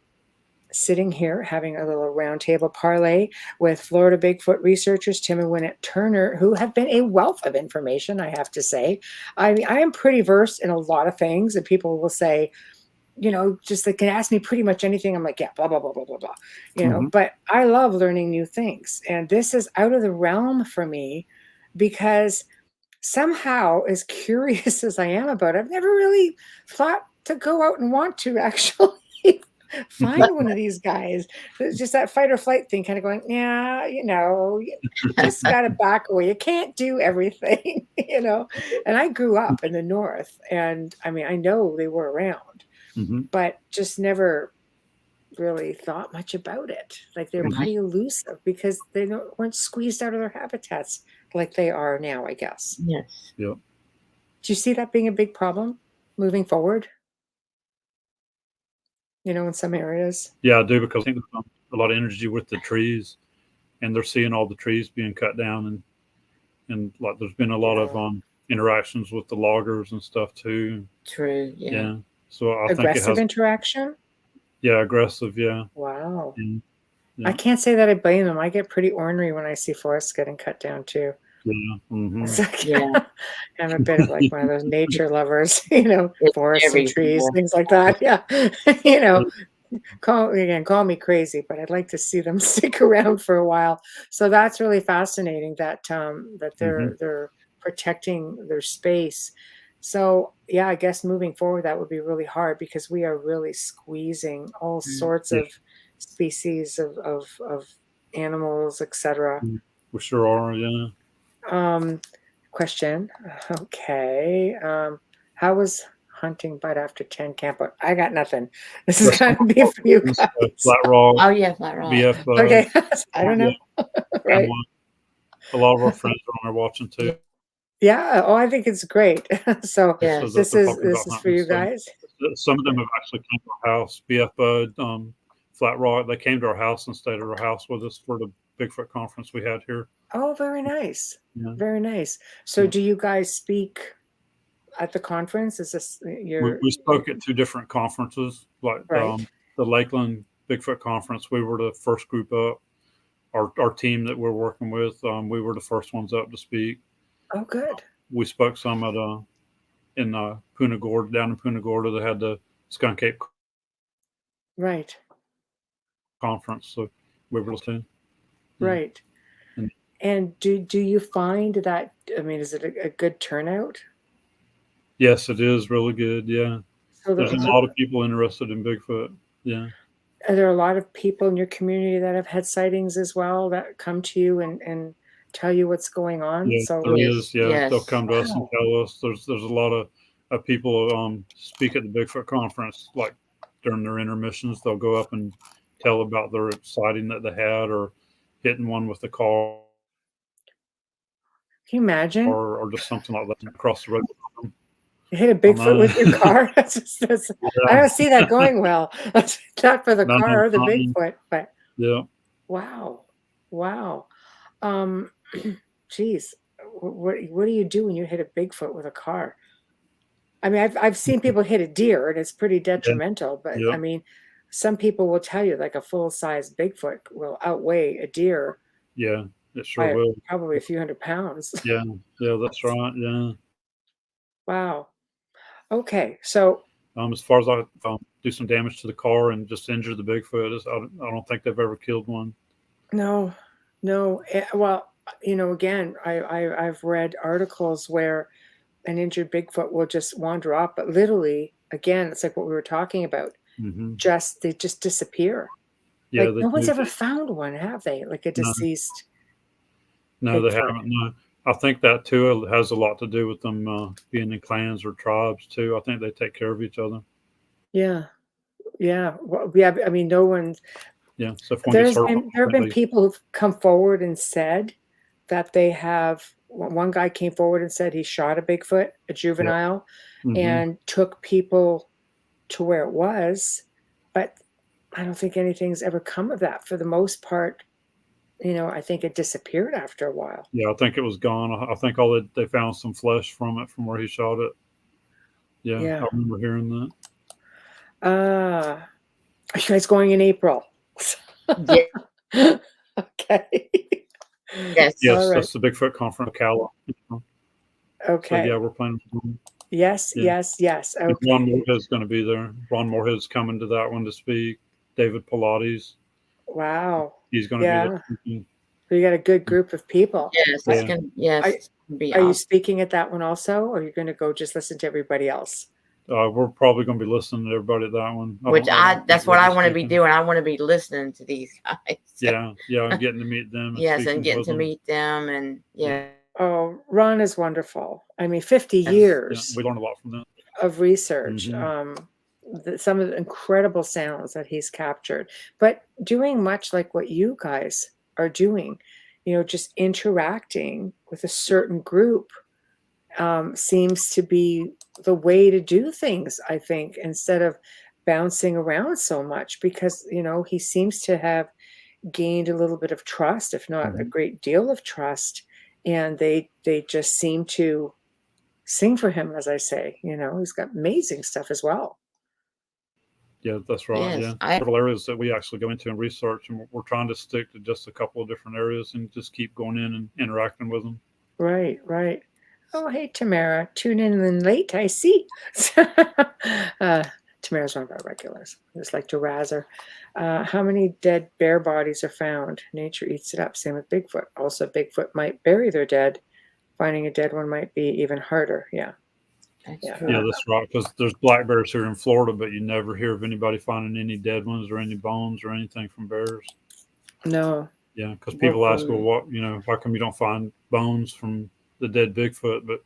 sitting here having a little roundtable parlay with Florida Bigfoot researchers Tim and Waynette Turner, who have been a wealth of information, I have to say. I mean, I am pretty versed in a lot of things, and people will say, you know, just they can ask me pretty much anything. I'm like, yeah, blah, blah, blah, blah, blah, blah. You know, but I love learning new things. And this is out of the realm for me because somehow, as curious as I am about it, I've never really thought to go out and want to actually find one of these guys. It's just that fight or flight thing, kind of going, yeah, you know, you just got to back away. You can't do everything, you know. And I grew up in the North, and I mean, I know they were around, but just never really thought much about it. Like they're pretty elusive because they weren't squeezed out of their habitats like they are now, I guess. Yes. Yep. Do you see that being a big problem moving forward? You know, in some areas. Yeah, I do, because I think there's a lot of energy with the trees, and they're seeing all the trees being cut down, and like there's been a lot of interactions with the loggers and stuff too. True. Yeah. So I think Aggressive it has interaction. Yeah, aggressive. Yeah. Wow. Yeah. I can't say that I blame them. I get pretty ornery when I see forests getting cut down too. Yeah. It's like, I'm a bit of like one of those nature lovers, you know, forests and trees, things like that. Yeah. You know, call me crazy, but I'd like to see them stick around for a while. So that's really fascinating that that they're protecting their space. So yeah, I guess moving forward that would be really hard because we are really squeezing all sorts of species of animals, etc. We sure are. Yeah. Question. Okay. How was hunting bite after 10 camp out? I got nothing. This is going to be for you guys. Flat rock. Oh yeah, flat rock. BF. Okay. I don't know. Right. A lot of our friends are on there watching too. Yeah. Oh, I think it's great. So this is for you guys. Some of them have actually come to our house. BF Bud, Flat Rock. They came to our house and stayed at our house with us for the Bigfoot conference we had here. Oh, very nice. Yeah. Very nice. So do you guys speak at the conference? Is this we spoke at two different conferences, like the Lakeland Bigfoot conference. We were the first group up. Our team that we're working with, we were the first ones up to speak. Oh, good. We spoke some at in Punta Gorda, down in Punta Gorda. They had the Skunk Ape conference, so we were listening. Right. And do you find that, I mean, is it a good turnout? Yes, it is really good. Yeah. So there's a lot of people interested in Bigfoot. Yeah. Are there a lot of people in your community that have had sightings as well that come to you and tell you what's going on? Yeah, so there is. Yeah. Yes. They'll come to us and tell us. There's a lot of people speak at the Bigfoot conference, like during their intermissions. They'll go up and tell about their sighting that they had or hitting one with the car. Can you imagine? Or just something like that across the road. You hit a Bigfoot with your car? I don't see that going well. That's not for the car or the Bigfoot, but wow. Geez, what do you do when you hit a Bigfoot with a car? I mean, I've seen people hit a deer and it's pretty detrimental, but I mean, some people will tell you like a full-size Bigfoot will outweigh a deer. Yeah, it sure will. Probably a few hundred pounds. Yeah, that's right. Yeah. Wow. Okay, so as far as I do some damage to the car and just injure the Bigfoot, I don't think they've ever killed one. No, No. Well, again, I've read articles where an injured Bigfoot will just wander off, but literally, again, it's like what we were talking about. Hmm. They just disappear. Yeah, Like they no one's do. ever found one, have they? Like a No, deceased no, they Bigfoot. haven't. No, I think that too has a lot to do with them being in clans or tribes too. I think they take care of each other. Yeah. Yeah. Well, yeah. I mean, no one's. Yeah. So if one gets hurt, There have I been think people who've come forward and said that they have. One guy came forward and said he shot a Bigfoot, a yeah. juvenile, Hmm. and took people to where it was, but I don't think anything's ever come of that. For the most part, I think it disappeared after a while. Yeah, I think it was gone. I think all they found some flesh from it from where he shot it. Yeah, Yeah. I remember hearing that. Are you guys going in April? Yeah. Okay. Yes. All Yes, right. that's the Bigfoot conference, Ocala. So yeah, Okay. we're planning. Yes, Yeah, yes, yes. and Ron Okay. Moorhead's going to be there. Ron Moorhead's coming to that one to speak. David Pilates, Wow. he's going to be there Yeah. speaking. You got a good group of people. Yes. It's Yeah. gonna. Yes. Are, It's gonna be are you awesome. speaking at that one also, or are you going to go just listen to everybody else? We're probably going to be listening to everybody at that one. That's what I want to be doing. I want to be listening to these guys. Yeah, and getting to meet them. And Yes, and speaking getting with to them. meet them, and yeah. Oh, Ron is wonderful. I mean, 50 Yes. years Yeah, we learned a lot from them. of research. Some of the incredible sounds that he's captured, but doing much like what you guys are doing, just interacting with a certain group seems to be the way to do things, I think, instead of bouncing around so much, because, he seems to have gained a little bit of trust, if not a great deal of trust. And they just seem to sing for him, as I say. He's got amazing stuff as well. Yeah, that's right. Yes, Yeah, several areas that we actually go into and research, and we're trying to stick to just a couple of different areas and just keep going in and interacting with them. Right, right. Oh, hey, Tamara, tune in late, I see. Tamara's one of our regulars. I just like to razz her. How many dead bear bodies are found? Nature eats it up. Same with Bigfoot. Also, Bigfoot might bury their dead. Finding a dead one might be even harder. Yeah. that's Yeah. true. Yeah, that's right. Because there's black bears here in Florida, but you never hear of anybody finding any dead ones or any bones or anything from bears. No. Yeah, because people ask, well, why come you don't find bones from the dead Bigfoot, but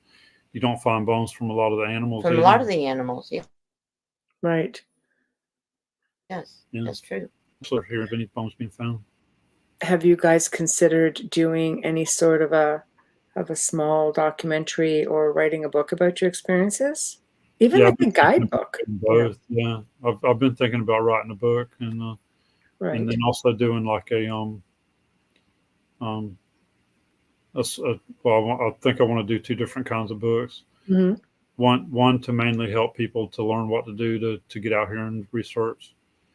you don't find bones from a lot of the animals. From either. a lot of the animals, yeah. Right. Yes, Yeah. that's true. So here, if any bones being found. Have you guys considered doing any sort of a small documentary or writing a book about your experiences? Even Yeah, like a guidebook. both. Yeah, I've been thinking about writing a book and Right. then also doing like a I think I want to do two different kinds of books. Mhm. One to mainly help people to learn what to do to get out here and research,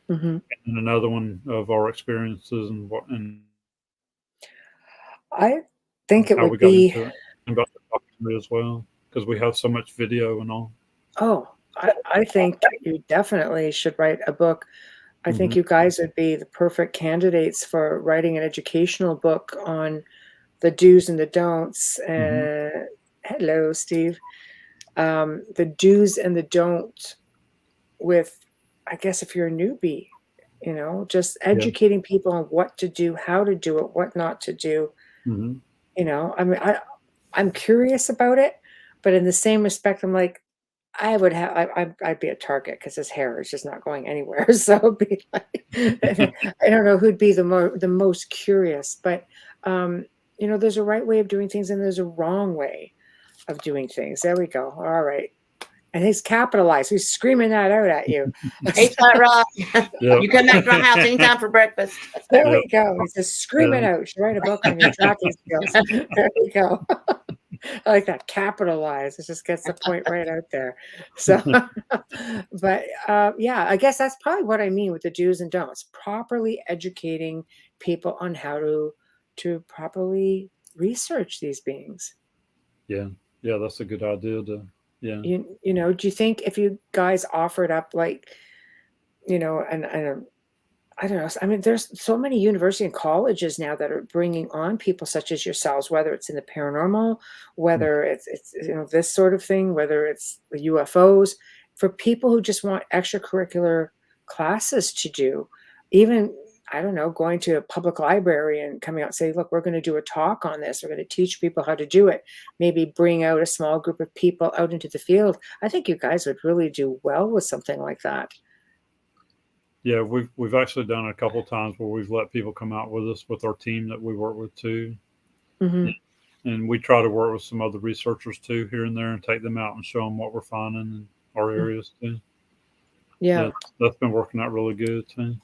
Mhm. and another one of our experiences and I think it how we would got be. into it, and about the documentary as well, because we have so much video and all. Oh, I think you definitely should write a book. I think you guys would be the perfect candidates for writing an educational book on the do's and the don'ts. Hello, Steve. The do's and the don'ts with, I guess, if you're a newbie, just educating people on what to do, how to do it, what not to do. I mean, I'm curious about it, but in the same respect, I'm like, I'd be a target because his hair is just not going anywhere. So it'd be like, I don't know who'd be the most curious, but there's a right way of doing things and there's a wrong way of doing things. There we go. All right. And he's capitalized. He's screaming that out at you. Hey, Flat Rock, Yeah. you come back to my house anytime for breakfast. There we go. He's just screaming out. You should write a book on your tracking skills. There we go. I like that. Capitalize. It just gets the point right out there. So, but yeah, I guess that's probably what I mean with the do's and don'ts. Properly educating people on how to properly research these beings. Yeah, that's a good idea. Do you think if you guys offered up like, and I don't know. I mean, there's so many university and colleges now that are bringing on people such as yourselves, whether it's in the paranormal, whether it's this sort of thing, whether it's the UFOs, for people who just want extracurricular classes to do. Even, I don't know, going to a public library and coming out and say, look, we're going to do a talk on this. We're going to teach people how to do it. Maybe bring out a small group of people out into the field. I think you guys would really do well with something like that. Yeah, we've actually done it a couple of times where we've let people come out with us with our team that we work with too. Mm-hmm. And we try to work with some other researchers too here and there and take them out and show them what we're finding in our areas too. Yeah. That's been working out really good too.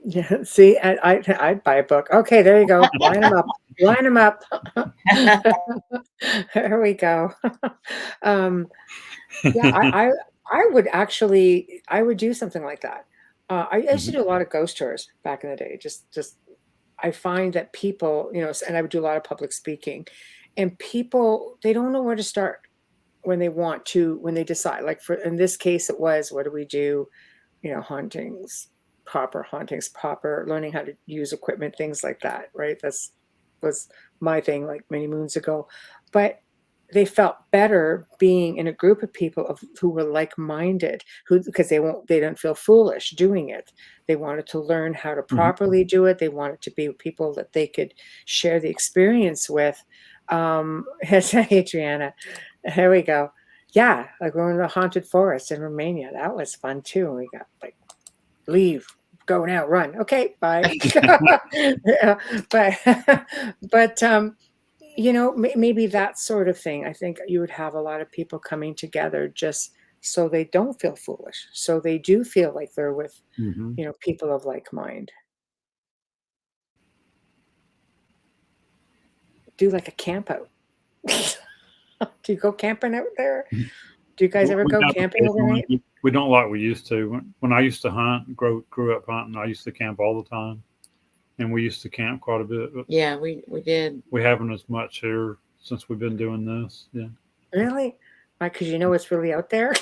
Yeah, see, I'd buy a book. Okay, there you go. Line them up. Line them up. There we go. Yeah, I would actually, I would do something like that. I used to do a lot of ghost tours back in the day. Just I find that people, and I would do a lot of public speaking, and people, they don't know where to start when they want to, when they decide. Like in this case, it was, what do we do? Hauntings, proper learning how to use equipment, things like that, right? Was my thing like many moons ago. But they felt better being in a group of people who were like-minded, because they didn't feel foolish doing it. They wanted to learn how to properly do it. They wanted to be people that they could share the experience with. Adriana, here we go. Yeah, like we're in the haunted forest in Romania. That was fun too. We got like, leave, go now, run. Okay, bye. Yeah, but maybe that sort of thing. I think you would have a lot of people coming together just so they don't feel foolish. So they do feel like they're with, people of like mind. Do like a camp out. Do you go camping out there? Do you guys ever go camping overnight? We don't like we used to. When I used to hunt, grew up hunting, I used to camp all the time. And we used to camp quite a bit. Yeah, we did. We haven't as much here since we've been doing this. Yeah. Really? Because it's really out there?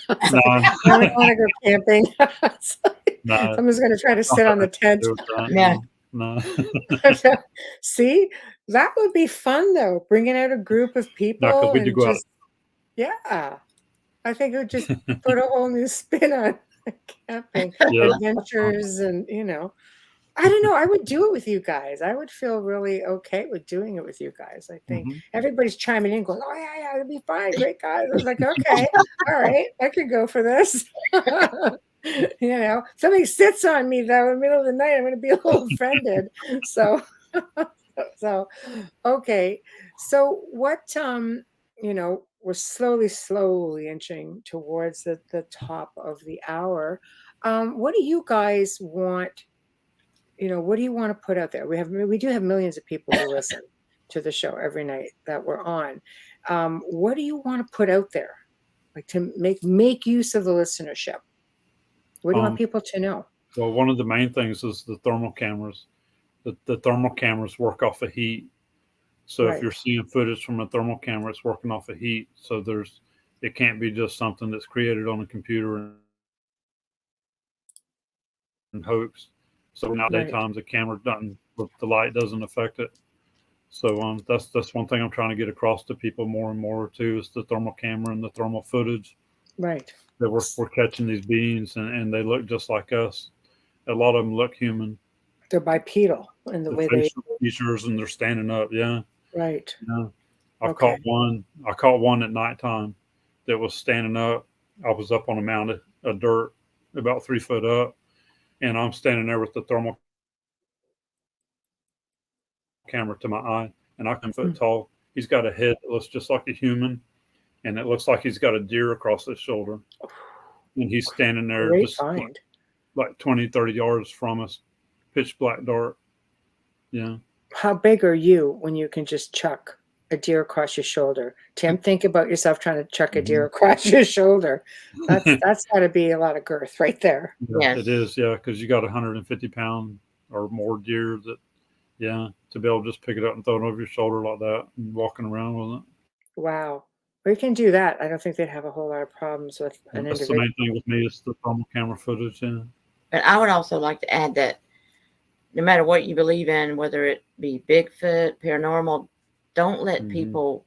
No. I don't want to go camping. No. Someone's going to try to sit on the tent. Yeah. No. See, that would be fun though. Bringing out a group of people. No, we do go out. Yeah. I think it would just put a whole new spin on camping adventures, and I don't know. I would do it with you guys. I would feel really okay with doing it with you guys. I think everybody's chiming in, going, "Oh yeah, it'll be fine, great guys." I was like, "Okay, all right, I could go for this." Somebody sits on me though in the middle of the night, I'm going to be a little offended. So okay. So what? We're slowly inching towards the top of the hour. What do you guys want? What do you want to put out there? We do have millions of people who listen to the show every night that we're on. What do you want to put out there, like to make use of the listenership? What do you want people to know? Well, one of the main things is the thermal cameras. The thermal cameras work off of heat. So if you're seeing footage from a thermal camera, it's working off of heat. So it can't be just something that's created on a computer and hoax. So now daytime the camera the light doesn't affect it. So that's one thing I'm trying to get across to people more and more too, is the thermal camera and the thermal footage. Right. That we're catching these beings and they look just like us. A lot of them look human. They're bipedal in the way facial features, and they're standing up. Yeah. Right. Yeah. I caught one at nighttime that was standing up. I was up on a mound of dirt about 3 foot up, and I'm standing there with the thermal camera to my eye, and I'm 10 foot tall. He's got a head that looks just like a human, and it looks like he's got a deer across his shoulder. And he's standing there just like 20, 30 yards from us, pitch black dark. Yeah. How big are you when you can just chuck a deer across your shoulder? Tim, think about yourself trying to chuck a deer across your shoulder. That's got to be a lot of girth right there. Yeah, it is. Yeah, because you got 150-pound or more deer to be able to just pick it up and throw it over your shoulder like that and walking around with it. Wow. We can do that. I don't think they'd have a whole lot of problems with an individual. That's the main thing with me is the thermal camera footage. Yeah. But I would also like to add that no matter what you believe in, whether it be Bigfoot, paranormal, don't let people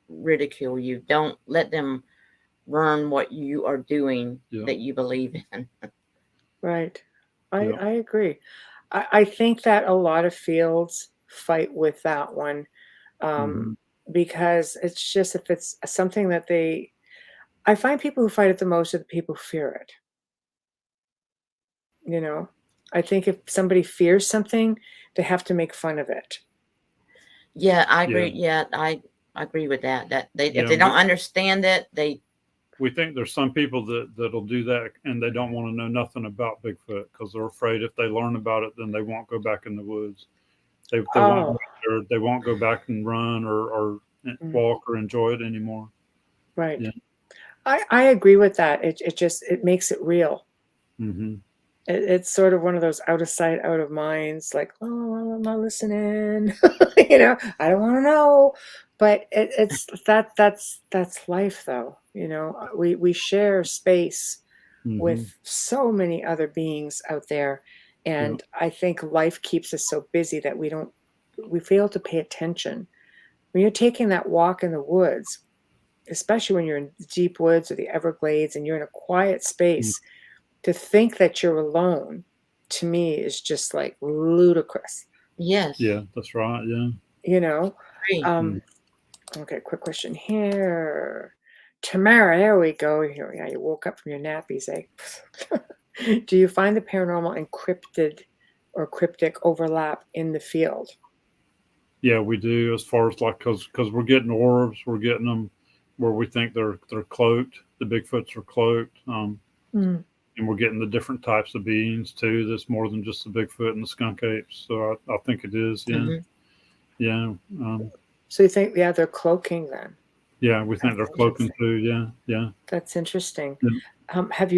ridicule you. Don't let them learn what you are doing that you believe in. Right. I agree. I think that a lot of fields fight with that one, because it's just, if it's something that I find people who fight it the most are the people who fear it. You know, I think if somebody fears something, they have to make fun of it. Yeah, I agree. Yeah, I agree with that. That if they don't understand it, we think there's some people that'll do that, and they don't want to know nothing about Bigfoot because they're afraid if they learn about it, then they won't go back in the woods. They won't go back and run or walk or enjoy it anymore. Right. Yeah. I agree with that. It makes it real. It's sort of one of those out of sight, out of minds, like, oh, well, I'm not listening. You know, I don't want to know. But that's life, though. You know, we share space with so many other beings out there, and I think life keeps us so busy that we fail to pay attention. When you're taking that walk in the woods, especially when you're in the deep woods or the Everglades and you're in a quiet space, to think that you're alone, to me, is just like ludicrous. Yes. Yeah, that's right. Yeah. You know? Okay, quick question here. Tamara, there we go. Here, yeah, you woke up from your nappies, eh? Do you find the paranormal encrypted or cryptic overlap in the field? Yeah, we do, as far as like, because we're getting orbs, we're getting them where we think they're cloaked. The Bigfoots are cloaked. And we're getting the different types of beings too. That's more than just the Bigfoot and the skunk apes. So I think it is. Yeah. Yeah. So you think, they're cloaking then? Yeah, we think they're cloaking too. Yeah. Yeah. That's interesting. Yeah. Have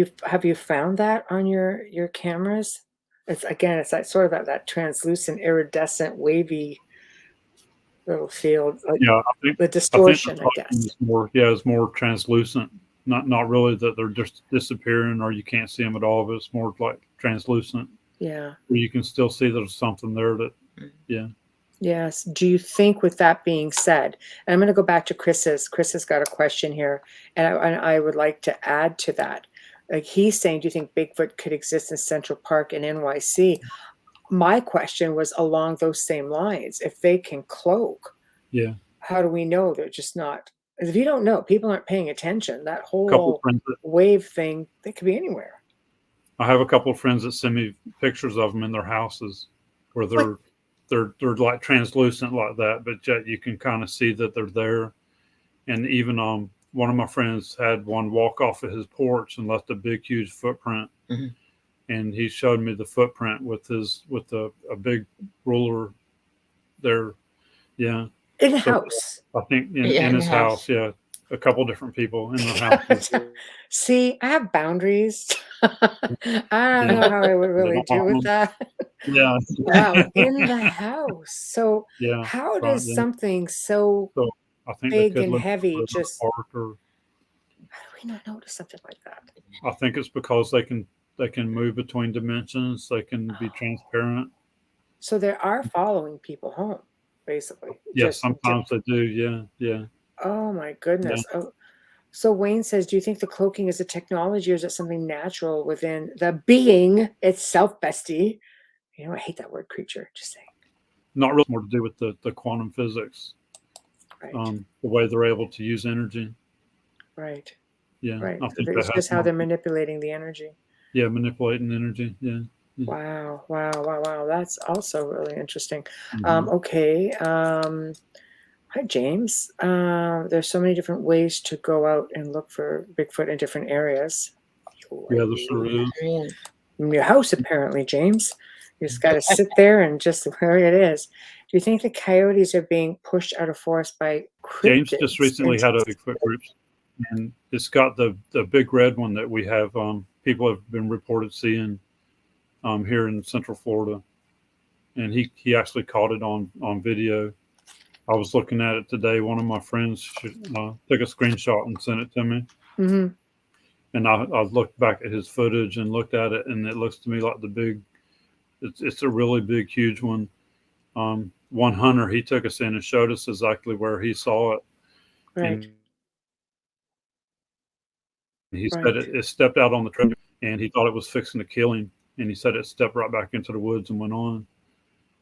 you found that on your cameras? It's like sort of that translucent, iridescent, wavy little field. Like, yeah, I think the distortion, I guess. It's more translucent. Not really that they're just disappearing or you can't see them at all, but it's more like translucent. Yeah. Where you can still see there's something there that, yeah. Yes. Do you think, with that being said, and I'm going to go back to Chris's. Chris has got a question here, and I would like to add to that. Like, he's saying, do you think Bigfoot could exist in Central Park in NYC? My question was along those same lines. If they can cloak, how do we know they're just not? If you don't know, people aren't paying attention. That whole wave thing, they could be anywhere. I have a couple of friends that send me pictures of them in their houses where they're like translucent like that, but yet you can kind of see that they're there. And even one of my friends had one walk off of his porch and left a big, huge footprint. And he showed me the footprint with a big ruler there. Yeah. In the house. I think in his house. Yeah. A couple different people in their house. See, I have boundaries. I don't know how I would really do with that. Yeah. Wow, in the house. So how does something so I think big and heavy just... How do we not notice something like that? I think it's because they can move between dimensions. They can be transparent. So they are following people home, basically. Yes, sometimes they do. Yeah, yeah. Oh my goodness. Yeah. Oh, so Wayne says, do you think the cloaking is a technology, or is it something natural within the being itself, bestie? You know, I hate that word, creature. Just saying. Not really. More to do with the quantum physics. Right. The way they're able to use energy. Right. Yeah. Right. It's just how they're manipulating the energy. Yeah, manipulating energy. Yeah. Wow. That's also really interesting. Okay. Hi, James. There's so many different ways to go out and look for Bigfoot in different areas. Yeah, there sure is. In your house, apparently, James. You just got to sit there and just where it is. Do you think the coyotes are being pushed out of forest by cryptids? James just recently had a Bigfoot group, and it's got the big red one that we have. People have been reported seeing here in Central Florida, and he actually caught it on video. I was looking at it today. One of my friends took a screenshot and sent it to me. And I looked back at his footage and looked at it, and it looks to me like it's a really big, huge one. One hunter, he took us in and showed us exactly where he saw it. Right. And he Right. said it stepped out on the trail, and he thought it was fixing to kill him. And he said it stepped right back into the woods and went on.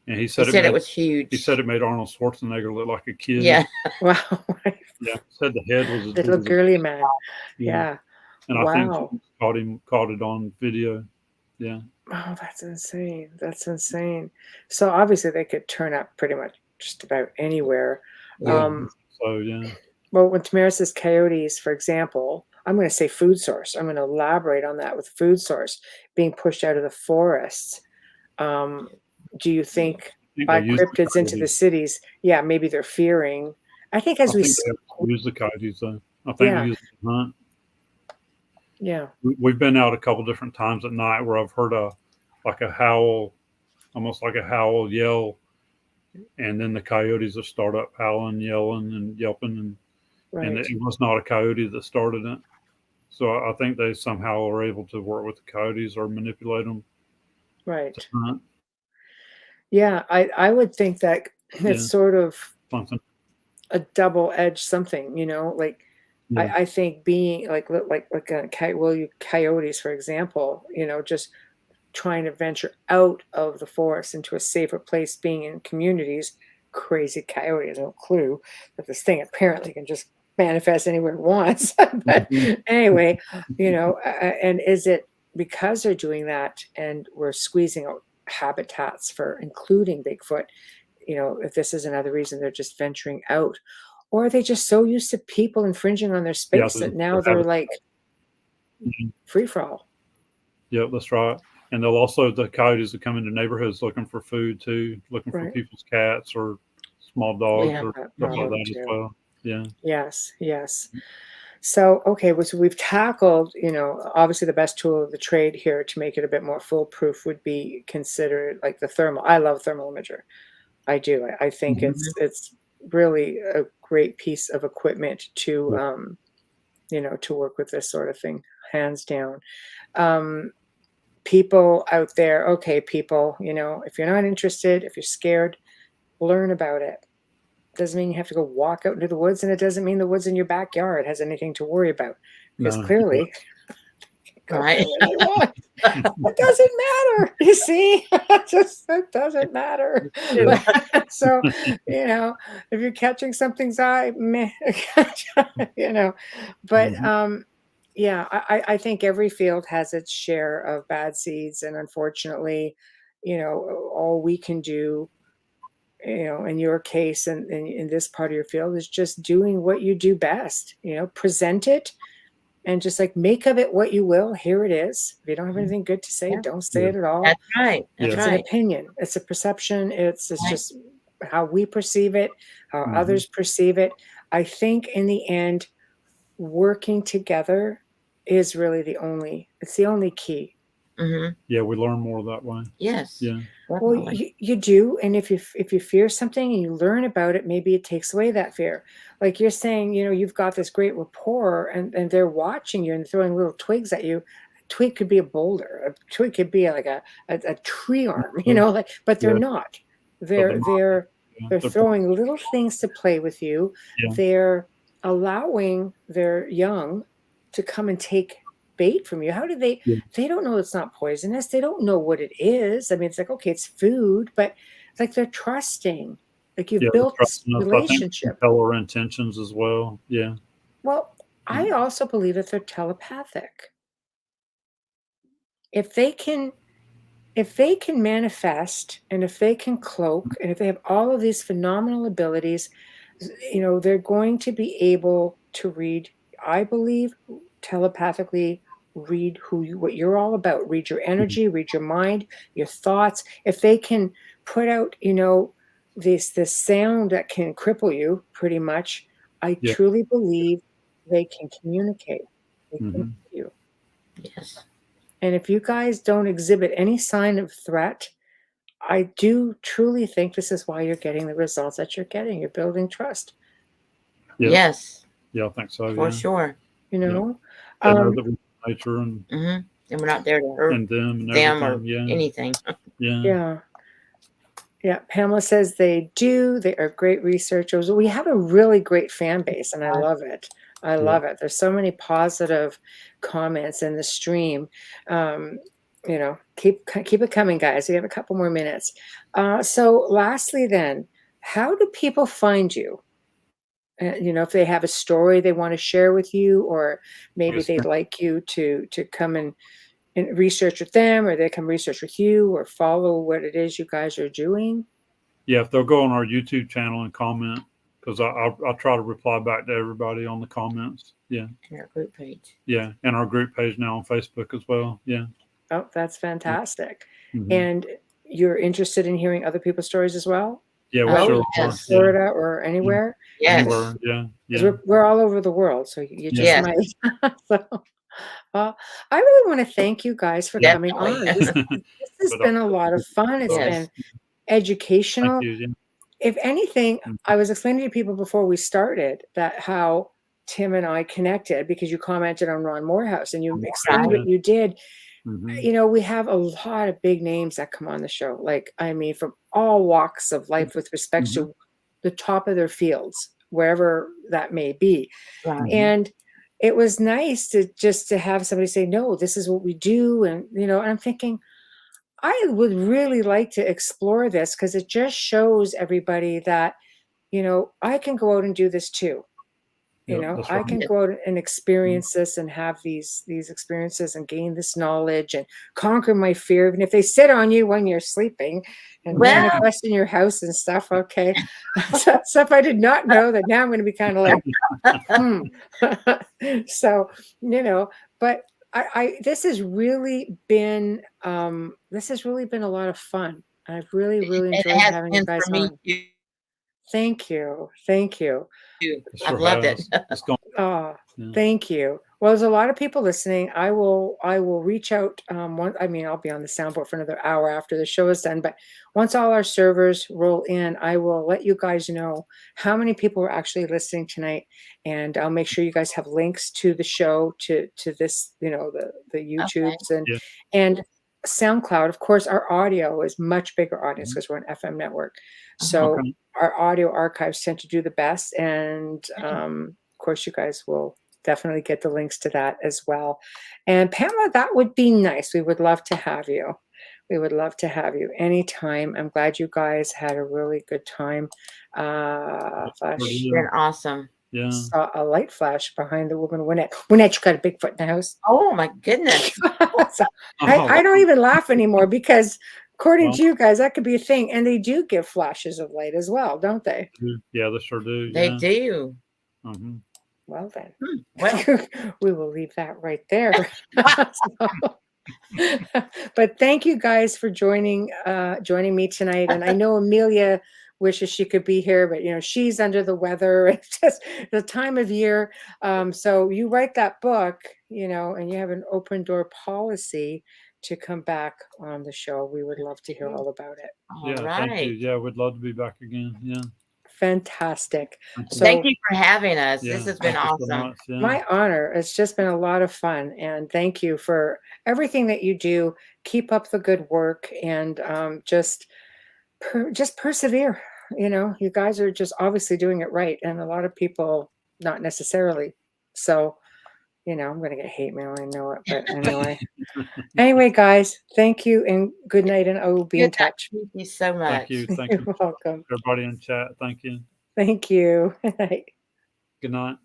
And he said, it was huge. He said it made Arnold Schwarzenegger look like a kid. Yeah. Wow. Yeah. Said the head was as Little big as girly man. Yeah. Yeah. And I think he caught it on video. Yeah. Oh, that's insane. That's insane. So obviously they could turn up pretty much just about anywhere. Yeah. So yeah. Well, when Tamara says coyotes, for example, I'm going to say food source. I'm going to elaborate on that with food source being pushed out of the forests. Do you think by cryptids into the cities, yeah, maybe they're fearing? I think as we use the coyotes though. I think they use them to hunt. Yeah. We've been out a couple different times at night where I've heard a howl, almost like a howl yell, and then the coyotes will start up howling, yelling, and yelping, and it was not a coyote that started it. So I think they somehow are able to work with the coyotes or manipulate them. Right. To hunt. Yeah, I would think that it's sort of something. A double-edged something, you know, like I think being like coyotes, for example, you know, just trying to venture out of the forest into a safer place, being in communities. Crazy coyote has no clue that this thing apparently can just manifest anywhere it wants. But anyway, you know, and is it because they're doing that and we're squeezing out habitats for including Bigfoot? You know, if this is another reason they're just venturing out, or are they just so used to people infringing on their space that now they're like free for all? Yeah, that's right. And the coyotes will come into neighborhoods looking for food too, looking for people's cats or small dogs or stuff like that as well. Yeah. Yes. Yes. So, okay, so we've tackled, you know, obviously the best tool of the trade here to make it a bit more foolproof would be considered like the thermal. I love thermal imager. I do. I think it's really a great piece of equipment to, you know, to work with this sort of thing, hands down. People out there, okay, people, you know, if you're not interested, if you're scared, learn about it. Doesn't mean you have to go walk out into the woods, and it doesn't mean the woods in your backyard has anything to worry about, because clearly it doesn't matter. You see, it doesn't matter. So, you know, if you're catching something's eye, meh, you know, but yeah, I think every field has its share of bad seeds, and unfortunately, you know, all we can do, you know, in your case and in this part of your field is just doing what you do best, you know, present it and just like make of it what you will. Here it is. If you don't have anything good to say, don't say it at all. That's right. That's It's an opinion. It's a perception. It's just how we perceive it, how others perceive it. I think in the end, working together is really it's the only key. Yeah, we learn more that way. Yes. Yeah. Well, you do, and if you fear something and you learn about it, maybe it takes away that fear. Like you're saying, you know, you've got this great rapport, and they're watching you and throwing little twigs at you. A twig could be a boulder. A twig could be like a tree arm, you know. Like, but they're not. They're throwing little things to play with you. Yeah. They're allowing their young to come and take bait from you. How do they don't know it's not poisonous. They don't know what it is. I mean, it's like, okay, it's food, but it's like they're trusting. Like you've built this relationship. Tell our intentions as well. Yeah. Well, I also believe that they're telepathic. If they can manifest, and if they can cloak, and if they have all of these phenomenal abilities, you know, they're going to be able to read, I believe, telepathically read what you're all about, read your energy, read your mind, your thoughts. If they can put out, you know, this sound that can cripple you pretty much, I truly believe they can communicate. They can hear you. Yes. And if you guys don't exhibit any sign of threat, I do truly think this is why you're getting the results that you're getting. You're building trust. Yeah. Yes. Yeah, I think so. For sure. You know? They know that we nature and And we're not there to hurt them and them or everything. anything. Yeah. Yeah. Pamela says they do. They are great researchers. We have a really great fan base, and I love it. I love it. There's so many positive comments in the stream. You know, keep it coming, guys. We have a couple more minutes. So lastly then, how do people find you? You know, if they have a story they want to share with you, or maybe they'd like you to come and research with them, or they come research with you, or follow what it is you guys are doing. Yeah, if they'll go on our YouTube channel and comment, because I'll try to reply back to everybody on the comments. Yeah. And our group page. Yeah, and our group page now on Facebook as well. Yeah. Oh, that's fantastic. Mm-hmm. And you're interested in hearing other people's stories as well? Yeah, we sure are. Florida or anywhere? Yes. Anywhere. Yeah. We're all over the world, so you just might. So, well, I really want to thank you guys for coming on. This has been a lot of fun. It's been educational. Thank you. If anything, I was explaining to people before we started that how Tim and I connected, because you commented on Ron Morehouse and you explained what you did. You know, we have a lot of big names that come on the show. Like, I mean, from all walks of life with respect to the top of their fields, wherever that may be. And it was nice to have somebody say, no, this is what we do. And, you know, and I'm thinking, I would really like to explore this, because it just shows everybody that, you know, I can go out and do this too. You know, I can go out and experience this and have these experiences and gain this knowledge and conquer my fear, even if they sit on you when you're sleeping and manifest in your house and stuff. Okay. Stuff I did not know that now I'm going to be kind of like, So, you know, but this has really been a lot of fun. I've really enjoyed having you guys on. Thank you. I've loved it. Thank you. Well, there's a lot of people listening. I will reach out. I mean, I'll be on the soundboard for another hour after the show is done. But once all our servers roll in, I will let you guys know how many people are actually listening tonight, and I'll make sure you guys have links to the show, to this, you know, the YouTubes and SoundCloud. Of course, our audio is much bigger audience because we're an FM network. So our audio archives tend to do the best. And of course, you guys will definitely get the links to that as well. And Pamela, that would be nice. We would love to have you. We would love to have you anytime. I'm glad you guys had a really good time. It's been awesome. Yeah. Saw a light flash behind the woman, Waynette. Waynette, you got a Bigfoot in the house. Oh my goodness. So I don't even laugh anymore, because according to you guys, that could be a thing. And they do give flashes of light as well, don't they? Yeah, they sure do. They do. Well then, well, we will leave that right there. But thank you guys for joining me tonight. And I know Amelia wishes she could be here, but you know, she's under the weather. It's just the time of year. So you write that book, you know, and you have an open door policy to come back on the show. We would love to hear all about it. Thank you. Yeah, we'd love to be back again. Yeah. Fantastic. So, thank you for having us. This has been awesome. So much, my honor. It's just been a lot of fun, and thank you for everything that you do. Keep up the good work, and just persevere. You know, you guys are just obviously doing it right, and a lot of people not necessarily. So, you know, I'm going to get hate mail. I know it, but anyway. Anyway, guys, thank you and good night, and I will be in touch. Thank you so much. Thank you. Thank You're you. welcome. Everybody in chat, thank you. Thank you. Good night.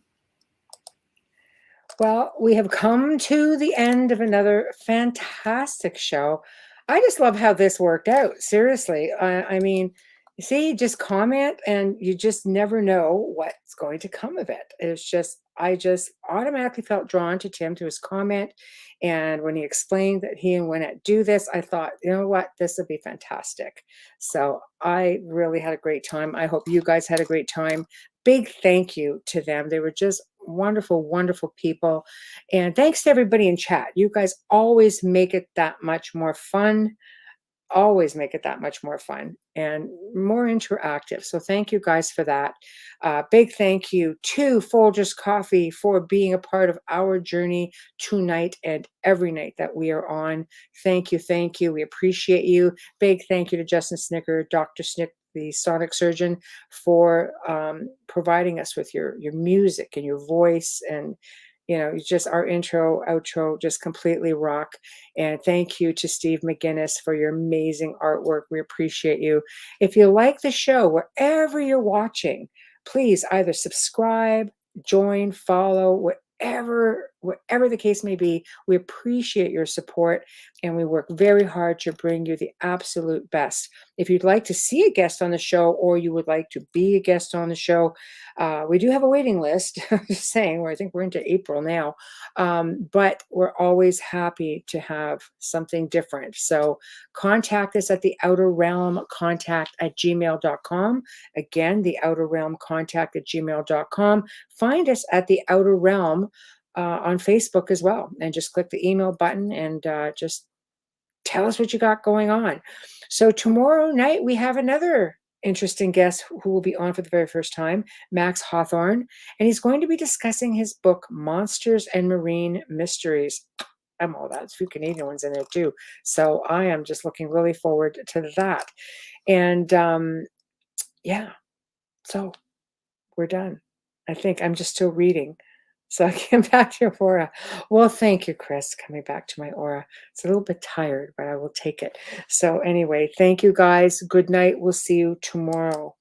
Well, we have come to the end of another fantastic show. I just love how this worked out. Seriously. I mean, you see, just comment and you just never know what's going to come of it. It's just, I just automatically felt drawn to Tim, to his comment. And when he explained that he and Waynette do this, I thought, you know what, this would be fantastic. So I really had a great time. I hope you guys had a great time. Big thank you to them. They were just wonderful, wonderful people. And thanks to everybody in chat. You guys always make it that much more fun. Always make it that much more fun. and more interactive. So thank you guys for that. Big thank you to Folgers Coffee for being a part of our journey tonight and every night that we are on. Thank you. Thank you. We appreciate you. Big thank you to Justin Snicker, Dr. Snick, the sonic surgeon, for providing us with your music and your voice, and just our intro, outro just completely rock. And thank you to Steve McGinnis for your amazing artwork. We appreciate you. If you like the show, wherever you're watching, please either subscribe, join, follow, whatever the case may be. We appreciate your support, and we work very hard to bring you the absolute best. If you'd like to see a guest on the show, or you would like to be a guest on the show, we do have a waiting list. I'm just saying, I think we're into April now, but we're always happy to have something different. So contact us at theouterrealmcontact@gmail.com. Again, theouterrealmcontact@gmail.com. Find us at The Outer Realm on Facebook as well, and just click the email button and just tell us what you got going on. So tomorrow night we have another interesting guest who will be on for the very first time, Max Hawthorne, and he's going to be discussing his book, Monsters and Marine Mysteries. I'm all that. There's a few Canadian ones in there too. So I am just looking really forward to that. And yeah, so we're done. I think I'm just still reading. So I came back to your aura. Well, thank you, Chris, coming back to my aura. It's a little bit tired, but I will take it. So anyway, thank you guys. Good night. We'll see you tomorrow.